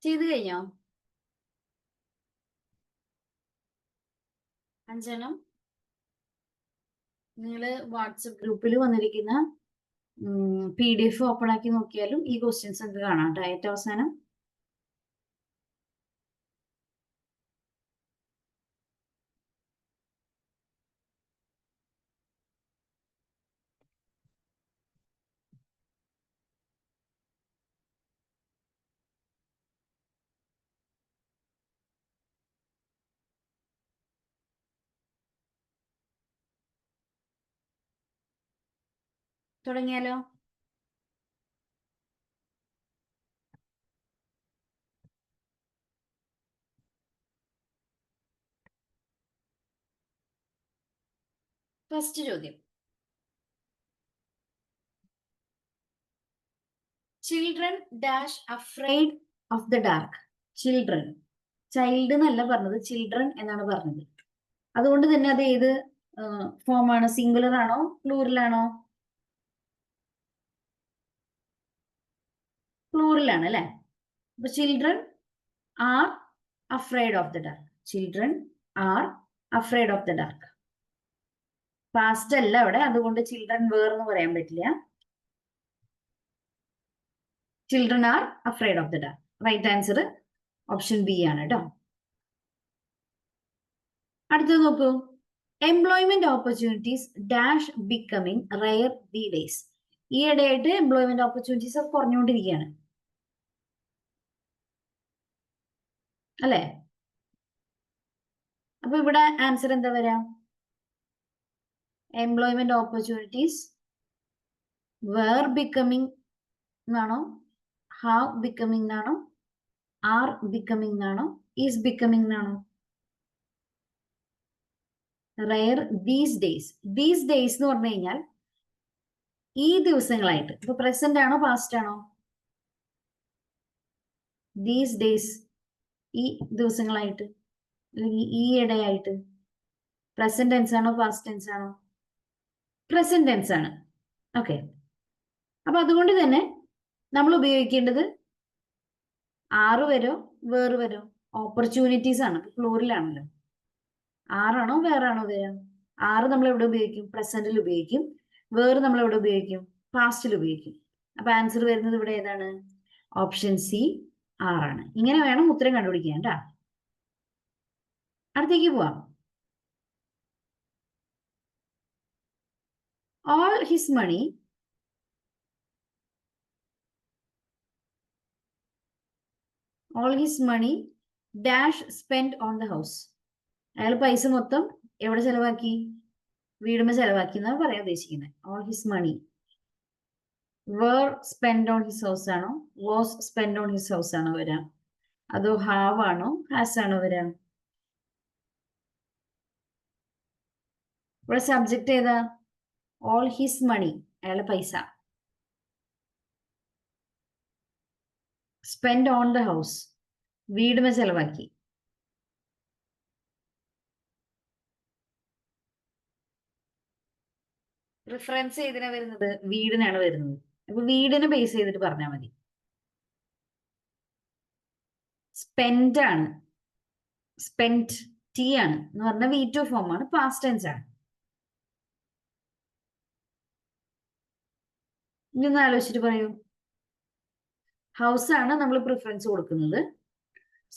ചെയ്ത് കഴിഞ്ഞോ? 5 നിങ്ങൾ വാട്സപ്പ് ഗ്രൂപ്പിൽ വന്നിരിക്കുന്ന PDF ഓപ്പൺ ആക്കി നോക്കിയാലും ഈ ക്വസ്റ്റ്യൻസ് നിങ്ങൾക്ക് കാണാം കേട്ടോ. ഏറ്റവും അവസാനം തുടങ്ങിയാലോ? ഫസ്റ്റ് ചോദ്യം, children dash afraid of the dark. Children, child എന്നല്ല പറഞ്ഞത്, ചിൽഡ്രൻ എന്നാണ് പറഞ്ഞത്. അതുകൊണ്ട് തന്നെ അത് ഏത് ഫോമാണ്? സിംഗുലർ ആണോ പ്ലൂറൽ ആണോ? പ്ലൂറൽ ആണ് അല്ലെ. അപ്പൊ children are afraid of the dark. Children are afraid of the dark. Past അല്ല അവിടെ, അതുകൊണ്ട് ചിൽഡ്രൻ വേർ എന്ന് പറയാൻ പറ്റില്ല. Children are afraid of the dark. Right answer option B ആണ് കേട്ടോ. അടുത്തത് നോക്കൂ, employment opportunities dash becoming rare the days. ഈയിടെയായിട്ട് എംപ്ലോയ്മെന്റ് ഓപ്പർച്യൂണിറ്റീസ് ഒക്കെ കുറഞ്ഞുകൊണ്ടിരിക്കുകയാണ് അല്ലെ. അപ്പൊ ഇവിടെ ആൻസർ എന്താ വരാ? എംപ്ലോയ്മെന്റ് ഓപ്പർച്യൂണിറ്റീസ് വേർ ബിക്കമിങ് എന്നാണോ, ഹാവ് ബിക്കമിങ് എന്നാണോ, ആർ ബിക്കമിങ് എന്നാണോ, ഈസ് ബിക്കമിങ് എന്നാണോ? Rare these days. These days എന്ന് പറഞ്ഞു കഴിഞ്ഞാൽ ഈ ദിവസങ്ങളായിട്ട്. ഇപ്പൊ പ്രസന്റ് ആണോ പാസ്റ്റ് ആണോ? ദീസ് ഡേയ്സ് ഈ ദിവസങ്ങളായിട്ട് അല്ലെങ്കിൽ ഈ ഇടയായിട്ട്. പ്രസന്റ് ടെൻസ് ആണോ പാസ്റ്റ് ടെൻസ് ആണോ? പ്രസന്റ് ടെൻസ് ആണ്. ഓക്കെ. അപ്പൊ അതുകൊണ്ട് തന്നെ നമ്മൾ ഉപയോഗിക്കേണ്ടത് ആറ് വരോ വേറ് വരോ? ഓപ്പർച്യൂണിറ്റീസ് ആണ്, പ്ലൂറിലാണല്ലോ. ആറാണോ വേറാണോ വരാ? ആറ് നമ്മൾ എവിടെ ഉപയോഗിക്കും? പ്രസന്റിൽ ഉപയോഗിക്കും. വേറ് നമ്മൾ എവിടെ ഉപയോഗിക്കും? പാസ്റ്റിൽ ഉപയോഗിക്കും. അപ്പൊ ആൻസർ വരുന്നത് ഇവിടെ ഏതാണ്? ഓപ്ഷൻ സി ആറാണ്. ഇങ്ങനെ വേണം ഉത്തരം കണ്ടുപിടിക്കാൻ കേട്ടാ. അടുത്തേക്ക് പോവാം. all his money dash spent on the house. അയാൾ പൈസ മൊത്തം എവിടെ ചെലവാക്കി? വീടുമ്പോ ചെലവാക്കി എന്നാണ് പറയാൻ ഉദ്ദേശിക്കുന്നത്. all his money were spent on his house ആണോ, was spent on his house ആണോ വരാ? അതോ have ആണോ has ആണോ വരാ? ഇവിടെ സബ്ജക്ട് ഏതാ? all his money, അയാളുടെ പൈസ. spend on the house, വീടുമ്പോ ചെലവാക്കി. റിഫറൻസ് ഏതിനാ വരുന്നത്? വീടിനാണ് വരുന്നത്. അപ്പൊ വീടിനെ ബേസ് ചെയ്തിട്ട് പറഞ്ഞാൽ മതി. സ്പെൻഡ് ആണ്, സ്പെൻഡ് ടി ആണ് എന്ന് പറഞ്ഞ V2 ഫോം ആണ്, പാസ്റ്റ് ടെൻസ് ആണ്. ഇനി ഒന്ന് ആലോചിച്ചിട്ട് പറയൂ. ഹൗസ് ആണ് നമ്മൾ പ്രിഫറൻസ് കൊടുക്കുന്നത്,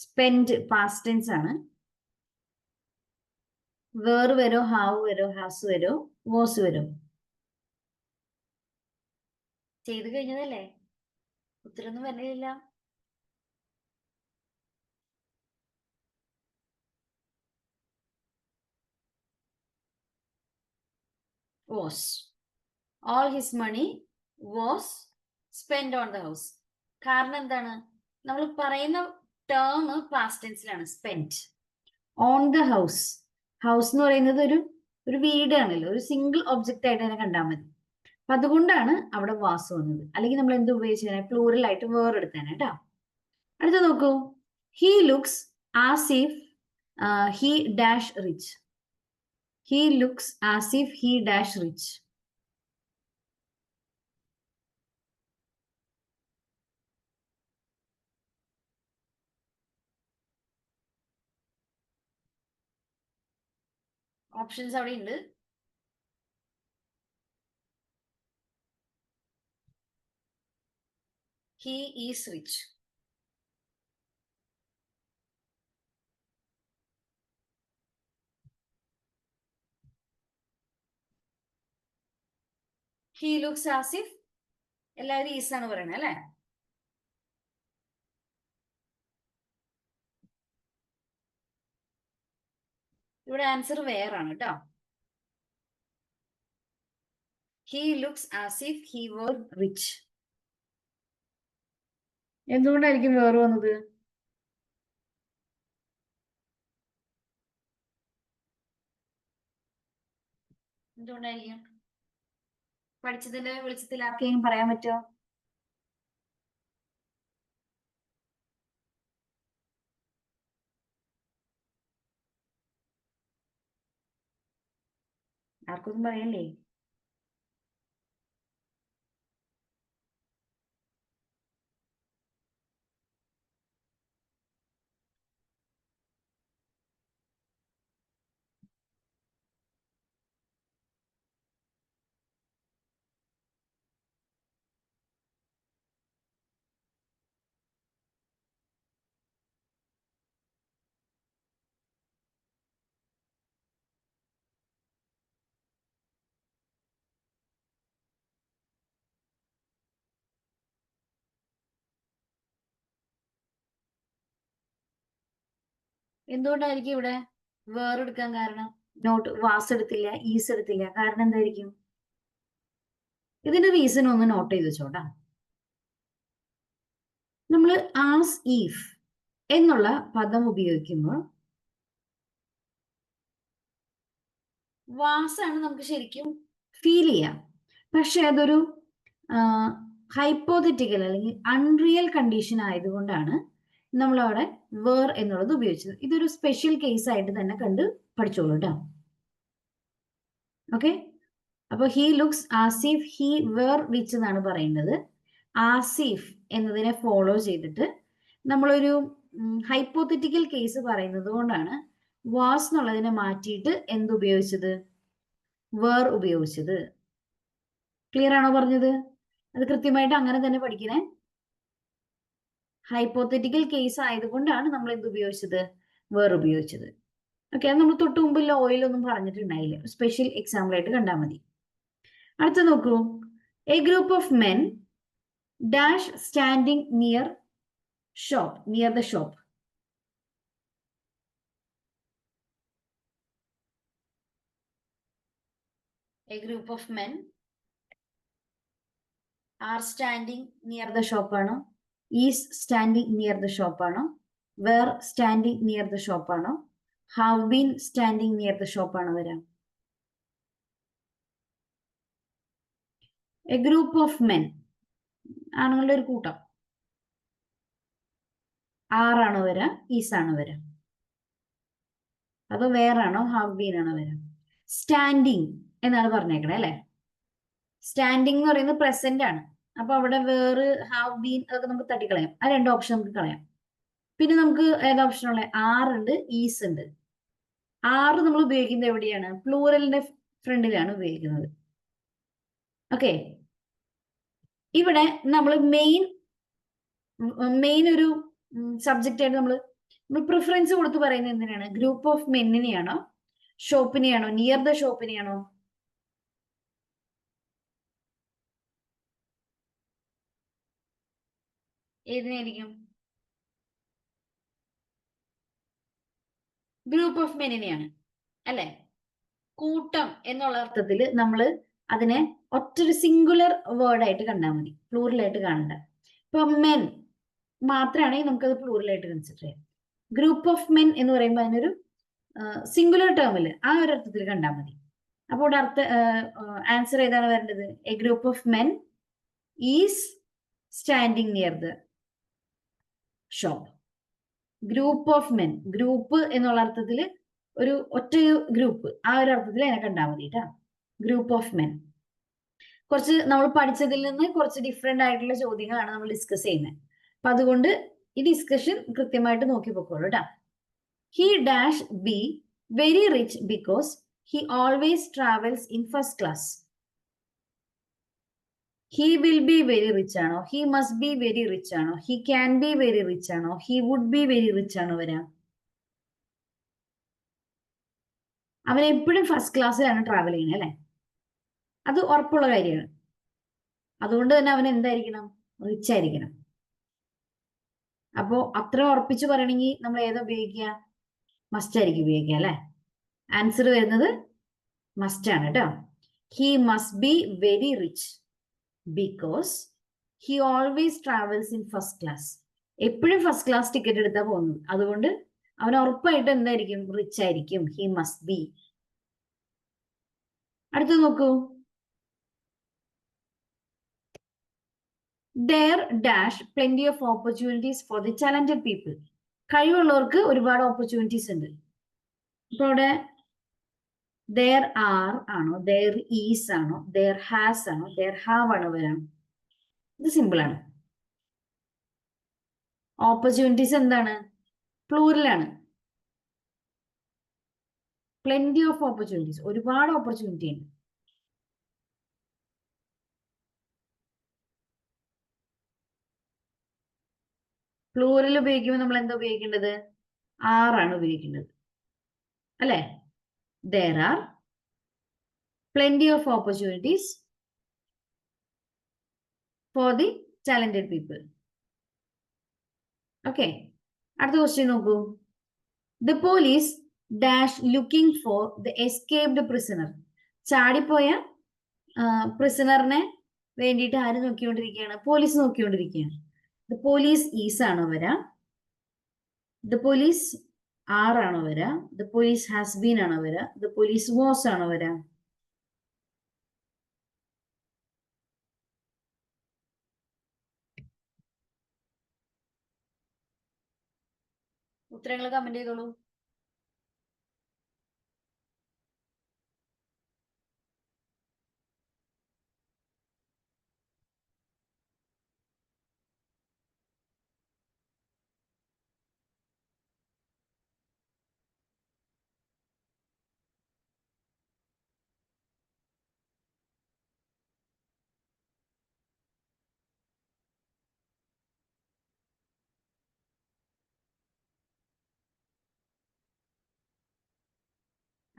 സ്പെൻഡ് പാസ്റ്റ് ടെൻസ് ആണ്, വേർ വരോ, ഹാവ് വരോ, ഹാസ് വരോ, വാസ് വരോ? ചെയ്ത് കഴിഞ്ഞതല്ലേ, ഉത്തരൊന്നും വരലില്ല. Was. All his money was spent on the house. കാരണം എന്താണ്, നമ്മൾ പറയുന്ന ടേം പാസ്റ്റ് ടെൻസിലാണ്, spend. On the house, house എന്ന് പറയുന്നത് ഒരു വീടാണല്ലോ, ഒരു സിംഗിൾ ഒബ്ജക്റ്റ് ആയിട്ട് തന്നെ കണ്ടാൽ മതി. അപ്പൊ അതുകൊണ്ടാണ് അവിടെ വാസ് വന്നത്. അല്ലെങ്കിൽ നമ്മൾ എന്ത് ഉപയോഗിച്ചാൽ പ്ലൂറൽ ആയിട്ട് വേറെ എടുത്തേനെ കേട്ടോ. അടുത്ത നോക്കൂ. He looks as if he dash rich. He looks as if he dash rich. Options അവിടെ ഉണ്ട്. He is rich. He looks as if, എല്ലാവരും ഈസ് ആണ് പറയുന്നത് അല്ലെ? ഇവിടെ ആൻസർ വേറാണ് കേട്ടോ. He looks as if he were rich. എന്തുകൊണ്ടായിരിക്കും വേറെ വന്നത്? എന്തുകൊണ്ടായിരിക്കും? പഠിച്ചതിന്റെ വെളിച്ചത്തിൽ ആർക്കെങ്കിലും പറയാൻ പറ്റുമോ? ആർക്കൊന്നും പറയല്ലേ? എന്തുകൊണ്ടായിരിക്കും ഇവിടെ വേറെ എടുക്കാൻ കാരണം? നോട്ട് വാസ് എടുത്തില്ല, ഈസ് എടുത്തില്ല, കാരണം എന്തായിരിക്കും? ഇതിന്റെ റീസൺ ഒന്ന് നോട്ട് ചെയ്ത് വെച്ചോട്ടാ. നമ്മൾ ആസ് ഈഫ് എന്നുള്ള പദം ഉപയോഗിക്കുമ്പോൾ വാസാണ് നമുക്ക് ശരിക്കും ഫീൽ ചെയ്യാം. പക്ഷെ അതൊരു ഹൈപ്പോത്തറ്റിക്കൽ അല്ലെങ്കിൽ അൺറിയൽ കണ്ടീഷൻ ആയതുകൊണ്ടാണ് നമ്മൾ അവിടെ വേർ എന്നുള്ളത് ഉപയോഗിച്ചത്. ഇതൊരു സ്പെഷ്യൽ കേസ് ആയിട്ട് തന്നെ കണ്ട് പഠിച്ചോളൂ കേട്ടോ. ഓക്കെ, അപ്പൊ he looks as if he were rich എന്നാണ് പറയുന്നത്. ആസിഫ് എന്നതിനെ ഫോളോ ചെയ്തിട്ട് നമ്മളൊരു ഹൈപ്പോത്തറ്റിക്കൽ കേസ് പറയുന്നത് കൊണ്ടാണ് വാസ് എന്നുള്ളതിനെ മാറ്റിയിട്ട് എന്തുപയോഗിച്ചത്? വേർ ഉപയോഗിച്ചത്. ക്ലിയർ ആണോ പറഞ്ഞത്? അത് കൃത്യമായിട്ട് അങ്ങനെ തന്നെ പഠിക്കണേ. ഹൈപ്പോത്തറ്റിക്കൽ കേസ് ആയതുകൊണ്ടാണ് നമ്മൾ എന്ത് ഉപയോഗിച്ചത്? വേർ ഉപയോഗിച്ചത്. ഓക്കെ, അത് നമ്മൾ തൊട്ട് മുമ്പ് ലോയിലൊന്നും പറഞ്ഞിട്ടുണ്ടായില്ല, സ്പെഷ്യൽ എക്സാമ്പിൾ ആയിട്ട് കണ്ടാൽ മതി. അടുത്ത നോക്കൂ. A group of men dash standing near shop, near the shop. A group of men are standing near the shop ആണോ? Is standing near the shop ആണോ? Were standing near the shop ആണോ? Have been standing near the shop ആണോ വരാം? A group of men, ആണുങ്ങളുടെ ഒരു കൂട്ടം. ആറാണോ വരാം, is ആണോ വരാം? അതോ വേറാണോ, ഹാവ് ബീൻ ആണോ വരാം? സ്റ്റാൻഡിങ് എന്നാണ് പറഞ്ഞേക്കണേ അല്ലെ? സ്റ്റാൻഡിങ് എന്ന് പറയുന്നത് പ്രസന്റ് ആണ്. അപ്പൊ അവിടെ വേറെ ഹാവ് ബീൻ അതൊക്കെ നമുക്ക് തട്ടിക്കളയാം. ആ രണ്ട് ഓപ്ഷൻ നമുക്ക് കളയാം. പിന്നെ നമുക്ക് ഏതാ ഓപ്ഷൻ ഉള്ളത്? ആർ ഉണ്ട്, ഈസ് ഉണ്ട്. ആറ് നമ്മൾ ഉപയോഗിക്കുന്നത് എവിടെയാണ്? പ്ലൂറലിന്റെ ഫ്രണ്ടിലാണ് ഉപയോഗിക്കുന്നത്. ഓക്കെ, ഇവിടെ നമ്മൾ മെയിൻ ഒരു സബ്ജക്റ്റ് ആയിട്ട് നമ്മൾ പ്രിഫറൻസ് കൊടുത്ത് പറയുന്നത് എന്തിനാണ്? ഗ്രൂപ്പ് ഓഫ് മെന്നിനെയാണോ, ഷോപ്പിനെയാണോ, നിയർ ദ ഷോപ്പിനെയാണോ? ഏതിനായിരിക്കും? ഗ്രൂപ്പ് ഓഫ് മെന്നിനെയാണ് അല്ലെ? കൂട്ടം എന്നുള്ള അർത്ഥത്തിൽ നമ്മൾ അതിനെ ഒറ്റൊരു സിംഗുലർ വേർഡായിട്ട് കണ്ടാൽ മതി, പ്ലൂറലായിട്ട് കാണണ്ട. ഇപ്പൊ മെൻ മാത്രമാണെങ്കിൽ നമുക്കത് പ്ലൂറലായിട്ട് കൺസിഡർ ചെയ്യാം. ഗ്രൂപ്പ് ഓഫ് മെൻ എന്ന് പറയുമ്പോൾ അതിനൊരു സിംഗുലർ ടേമിൽ ആ ഒരു അർത്ഥത്തിൽ കണ്ടാൽ മതി. അപ്പോൾ ഇവിടെ ആൻസർ ഏതാണ് വരേണ്ടത്? A group of men is standing near the shop. Group of men, group എന്നുള്ള അർത്ഥത്തിൽ ഒരു ഒറ്റ ഗ്രൂപ്പ്, ആ ഒരു അർത്ഥത്തിൽ അതിനെ കണ്ടാൽ മതി കേട്ടോ. Group of men. കുറച്ച് നമ്മൾ പഠിച്ചതിൽ നിന്ന് കുറച്ച് ഡിഫറെന്റ് ആയിട്ടുള്ള ചോദ്യങ്ങളാണ് നമ്മൾ ഡിസ്കസ് ചെയ്യുന്നത്. അപ്പൊ അതുകൊണ്ട് ഈ ഡിസ്കഷൻ കൃത്യമായിട്ട് നോക്കി പോക്കോളൂ കേട്ടോ. He dash be very rich because he always travels in first class. He will be very rich ആണോ, he must be very rich ആണോ, he can be very rich ആണോ, he would be very rich ആണോ വരാ? അവൻ എപ്പോഴും first ക്ലാസ്സിലാണ് travel ചെയ്യുന്നത് അല്ലെ? അത് ഉറപ്പുള്ള കാര്യമാണ്. അതുകൊണ്ട് തന്നെ അവൻ എന്തായിരിക്കണം? റിച്ച് ആയിരിക്കണം. അപ്പോ അത്ര ഉറപ്പിച്ച് പറയണമെങ്കിൽ നമ്മൾ ഏതാ ഉപയോഗിക്കുക? മസ്റ്റ് ആയിരിക്കും ഉപയോഗിക്കുക അല്ലെ? ആൻസർ വരുന്നത് മസ്റ്റ് ആണ് കേട്ടോ. He must be very rich because he always travels in first class. എപ്പോഴും ഫസ്റ്റ് ക്ലാസ് ടിക്കറ്റ് എടുത്താ പോകുന്നത്. അതുകൊണ്ട് അവൻ ഉറപ്പായിട്ട് എന്തായിരിക്കും? റിച്ച് ആയിരിക്കും. He must B. അടുത്ത് നോക്കൂ. There dash plenty of opportunities for the talented people. കഴിവുള്ളവർക്ക് ഒരുപാട് ഓപ്പർച്യൂണിറ്റീസ് ഉണ്ട്. ഇപ്പൊ ഇവിടെ there are ആണോ, there is ആണോ, there has ആണോ, there have ആണോ വരാം? ഇത് സിമ്പിൾ ആണ്. ഓപ്പർച്യൂണിറ്റീസ് എന്താണ്? പ്ലൂറലാണ്. പ്ലെന്റി ഓഫ് ഓപ്പർച്യൂണിറ്റീസ്, ഒരുപാട് ഓപ്പർച്യൂണിറ്റി ഉണ്ട്. പ്ലൂറൽ ഉപയോഗിക്കുമ്പോൾ നമ്മൾ എന്താ ഉപയോഗിക്കേണ്ടത്? ആറാണ് ഉപയോഗിക്കേണ്ടത് അല്ലെ? There are plenty of opportunities for the talented people. Okay. അടുത്ത ക്വസ്റ്റ്യൻ നോക്കൂ. The police dash looking for the escaped prisoner. ചാടിപ്പോയ പ്രിസണറിനെ വേണ്ടിയിട്ട് ആര് നോക്കിക്കൊണ്ടിരിക്കുകയാണ്? പോലീസ് നോക്കിക്കൊണ്ടിരിക്കുകയാണ്. The police is ആണോ വരാ? The police are ആണോ വരാ? The police has been ആണോ വരാ? The police was ആണോ വരാ? ഉത്തരങ്ങൾ കമന്റ് ചെയ്തോളൂ.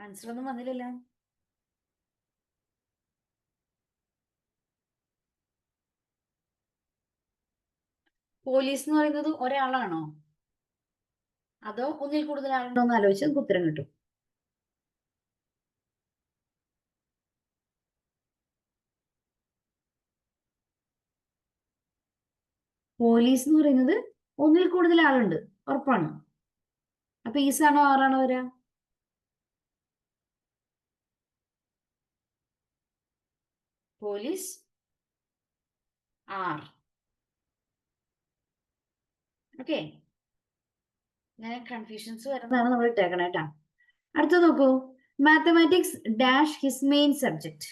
ആൻസർ ഒന്നും വന്നില്ലല്ലോ. പോലീസ് എന്ന് പറയുന്നത് ഒരാളാണോ അതോ ഒന്നിൽ കൂടുതൽ ആളുണ്ടോ എന്ന് ആലോചിച്ച് നമുക്ക് ഉത്തരം കിട്ടും. പോലീസ് എന്ന് പറയുന്നത് ഒന്നിൽ കൂടുതൽ ആളുണ്ട്, ഉറപ്പാണ്. അപ്പൊ ഈസാണോ ആറാണോ വരാ? Police are. ഓക്കെ, ഇങ്ങനെ കൺഫ്യൂഷൻസ് വരുന്നതാണ് നമ്മൾ ഇട്ടേക്കണം കേട്ടാ. അടുത്ത നോക്കൂ. Mathematics dash his main subject.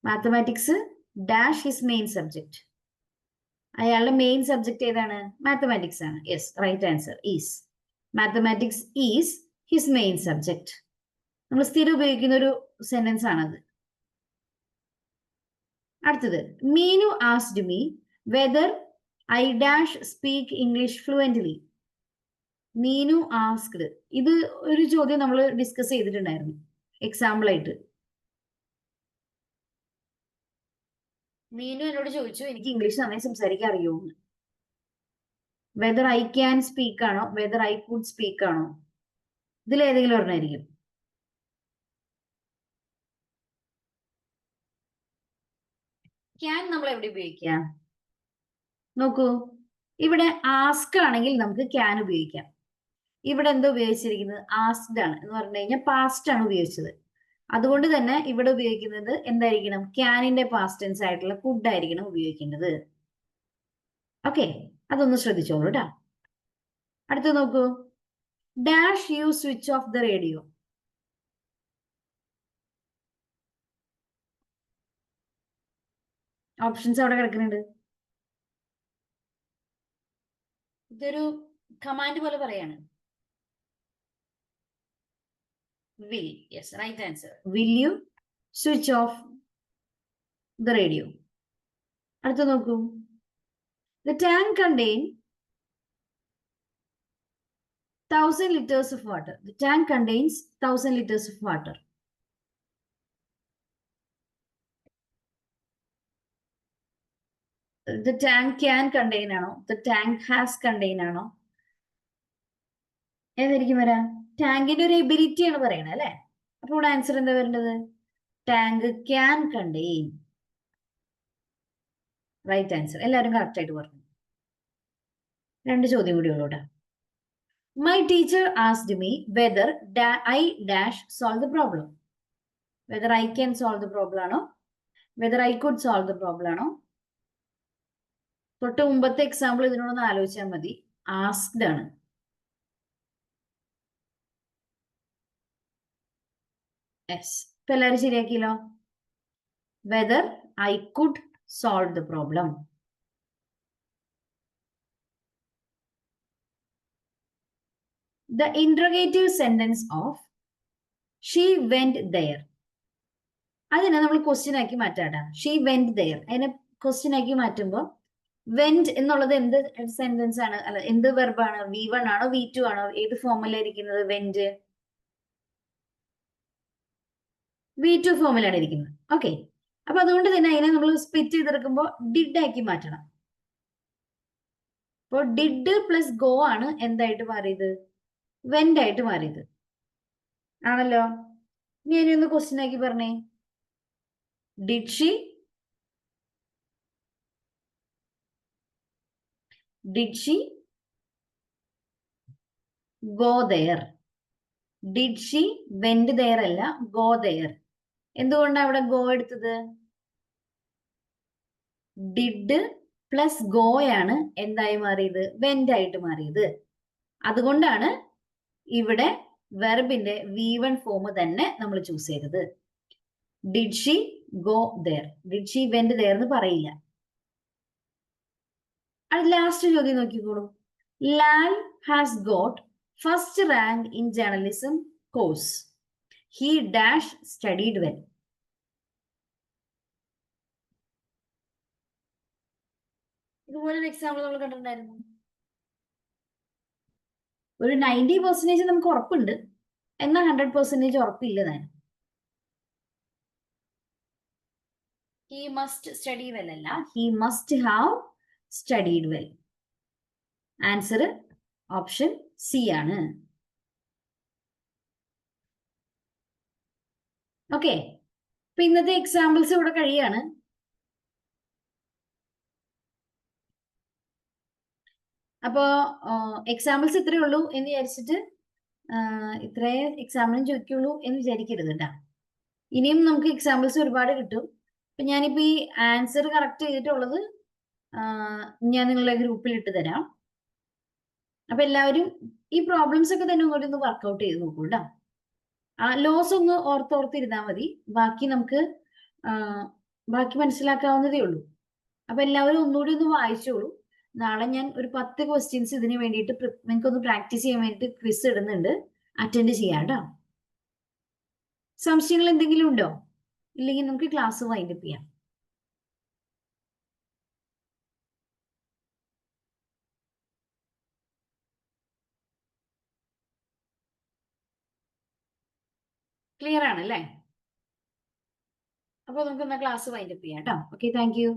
Mathematics dash his main subject. അയാളുടെ മെയിൻ സബ്ജക്ട് ഏതാണ്? മാത്തമാറ്റിക്സ് ആണ്. Yes, right answer is. Mathematics is his main subject. നമ്മൾ സ്ഥിരം ഉപയോഗിക്കുന്ന ഒരു സെന്റൻസ് ആണത്. അടുത്തത്, Meenu asked me whether I dash speak English fluently. Meenu asked, ഇത് ഒരു ചോദ്യം നമ്മൾ ഡിസ്കസ് ചെയ്തിട്ടുണ്ടായിരുന്നു എക്സാമ്പിൾ ആയിട്ട്. മീനു എന്നോട് ചോദിച്ചു എനിക്ക് ഇംഗ്ലീഷ് നന്നായി സംസാരിക്കാൻ അറിയുമോ? വെദർ ഐ ക്യാൻ സ്പീക്ക് ആണോ, വെദർ ഐ കുഡ് സ്പീക്ക് ആണോ? ഇതിലേതെങ്കിലും ഒരെണ്ണമായിരിക്കും. ക്യാൻ നമ്മൾ എവിടെ ഉപയോഗിക്കാം? നോക്കൂ, ഇവിടെ ആസ്ക് ആണെങ്കിൽ നമുക്ക് ക്യാൻ ഉപയോഗിക്കാം. ഇവിടെ എന്താ ഉപയോഗിച്ചിരിക്കുന്നത്? ആസ്ക്ഡ് ആണ് എന്ന് പറഞ്ഞു കഴിഞ്ഞാൽ പാസ്റ്റ് ആണ് ഉപയോഗിച്ചത്. അതുകൊണ്ട് തന്നെ ഇവിടെ ഉപയോഗിക്കുന്നത് എന്തായിരിക്കണം? ക്യാനിന്റെ പാസ്റ്റ് ടെൻസ് ആയിട്ടുള്ള കുഡ് ആയിരിക്കണം ഉപയോഗിക്കേണ്ടത്. ഓക്കെ, അതൊന്ന് ശ്രദ്ധിച്ചോളൂ കേട്ടോ. അടുത്ത നോക്കൂ, dash you switch off the radio. Options അവിടെ കിടക്കുന്നുണ്ട്. ഇതൊരു കമാൻഡ് പോലെ പറയാണ്. will, yes, right answer. Will you switch off the radio? അടുത്ത നോക്കൂ, the tank contain 1000 liters of water. The tank contains 1000 liters of water. The tank can contain ആണോ, the tank has contain ആണോ? ഏതായിരിക്കും വരാ? ടാങ്കിന്റെ ഒരു എബിലിറ്റി ആണ് പറയണത് അല്ലെ. അപ്പൊ ഇവിടെ ആൻസർ എന്താ വരേണ്ടത്? Tank can contain. Right answer. എല്ലാവരും കറക്റ്റ് ആയിട്ട് പറഞ്ഞു. 2 ചോദ്യം കൂടി ഉള്ളൂടാ. My teacher asked me whether I dash solve the problem. Whether I can solve the problem ആണോ, whether I could solve the problem ആണോ? തൊട്ട് മുമ്പത്തെ എക്സാമ്പിൾ ഇതിനോടൊന്ന് ആലോചിച്ചാൽ മതി. ആസ്ക്ഡ് ആണ്. യെസ്, ഇപ്പൊ എല്ലാവരും ശരിയാക്കിയല്ലോ. Whether I could solve the problem. The interrogative sentence of she went there. അതിനെ നമ്മൾ ക്വസ്റ്റ്യൻ ആക്കി മാറ്റാട്ടാ. she went there അതിനെ ക്വസ്റ്റ്യൻ ആക്കി മാറ്റുമ്പോൾ went എന്നുള്ളത് എന്ത് സെന്റൻസ് ആണ്, അല്ല എന്ത് വെർബാണ്? V1 ആണോ V2 ആണോ? ഏത് ഫോമിലായിരിക്കുന്നത്? went V2 ഫോമിലാണ് ഇരിക്കുന്നത്. ഓക്കെ, അപ്പൊ അതുകൊണ്ട് തന്നെ അതിനെ നമ്മൾ സ്പ്ലിറ്റ് ചെയ്തെടുക്കുമ്പോൾ ഡിഡ് ആക്കി മാറ്റണം. അപ്പോൾ ഡിഡ് പ്ലസ് ഗോ ആണ് എന്തായിട്ട് മാറിയത്? വെന്റ് ആയിട്ട് മാറിയത് ആണല്ലോ. ഇനി അതിനൊന്ന് ക്വസ്റ്റ്യൻ ആക്കി പറഞ്ഞേ. Did she go there? Did she went there അല്ല, ഗോ ദെയർ. എന്തുകൊണ്ടാണ് അവിടെ ഗോ എടുത്തത്? ഡിഡ് പ്ലസ് ഗോയാണ് എന്തായി മാറിയത്? വെന്റ് ആയിട്ട് മാറിയത്. അതുകൊണ്ടാണ് ഇവിടെ വെർബിന്റെ V1 ഫോം തന്നെ നമ്മൾ ചൂസ് ചെയ്തത്. Did she go there, did she went there എന്ന് പറയില്ല. അത് ലാസ്റ്റ് ചോദ്യം നോക്കിക്കോളൂ. Lal has got first rank in journalism course. He dash studied well. ഇതുപോലൊരു എക്സാമ്പിൾ നമ്മൾ കണ്ടിട്ടുണ്ടായിരുന്നു. ഒരു 90% നമുക്ക് ഉറപ്പുണ്ട്, എന്നാൽ 100% ഉറപ്പില്ല താൻ. ഹി മസ്റ്റ് സ്റ്റഡി വെൽ അല്ല, he must have studied well. Answer option C ആണ്. ഓക്കെ, അപ്പൊ ഇന്നത്തെ എക്സാമ്പിൾസ് ഇവിടെ കഴിയാണ്. അപ്പോ എക്സാമ്പിൾസ് ഇത്രയേ ഉള്ളൂ എന്ന് വിചാരിച്ചിട്ട് ഇത്രേ എക്സാമ്പിളും ചോദിക്കുള്ളൂ എന്ന് വിചാരിക്കരുത് കേട്ടാ. ഇനിയും നമുക്ക് എക്സാമ്പിൾസ് ഒരുപാട് കിട്ടും. അപ്പൊ ഞാനിപ്പോ ഈ ആൻസർ കറക്റ്റ് ചെയ്തിട്ടുള്ളത് ഞാൻ നിങ്ങളുടെ ഗ്രൂപ്പിൽ ഇട്ട് തരാം. അപ്പൊ എല്ലാവരും ഈ പ്രോബ്ലംസ് ഒക്കെ തന്നെ ഒന്നുകൂടി ഒന്ന് വർക്ക്ഔട്ട് ചെയ്ത് നോക്കൂ കേട്ടോ. ലോസ് ഒന്ന് ഓർത്തോർത്തിരുന്നാൽ മതി. ബാക്കി നമുക്ക് ബാക്കി മനസ്സിലാക്കാവുന്നതേ ഉള്ളൂ. അപ്പൊ എല്ലാവരും ഒന്നുകൂടി ഒന്ന് വായിച്ചോളൂ. നാളെ ഞാൻ ഒരു 10 ക്വസ്റ്റ്യൻസ് ഇതിന് വേണ്ടിയിട്ട് നിങ്ങൾക്ക് ഒന്ന് പ്രാക്ടീസ് ചെയ്യാൻ വേണ്ടിയിട്ട് ക്വിസ് ഇടുന്നുണ്ട്. അറ്റൻഡ് ചെയ്യാം കേട്ടോ. സംശയങ്ങൾ എന്തെങ്കിലും ഉണ്ടോ? ഇല്ലെങ്കിൽ നമുക്ക് ക്ലാസ് വൈൻഡപ്പ് ചെയ്യാം. ക്ലിയർ ആണല്ലേ? അപ്പൊ നമുക്ക് ക്ലാസ് വൈൻഡപ്പ് ചെയ്യാം കേട്ടോ. Okay, thank you.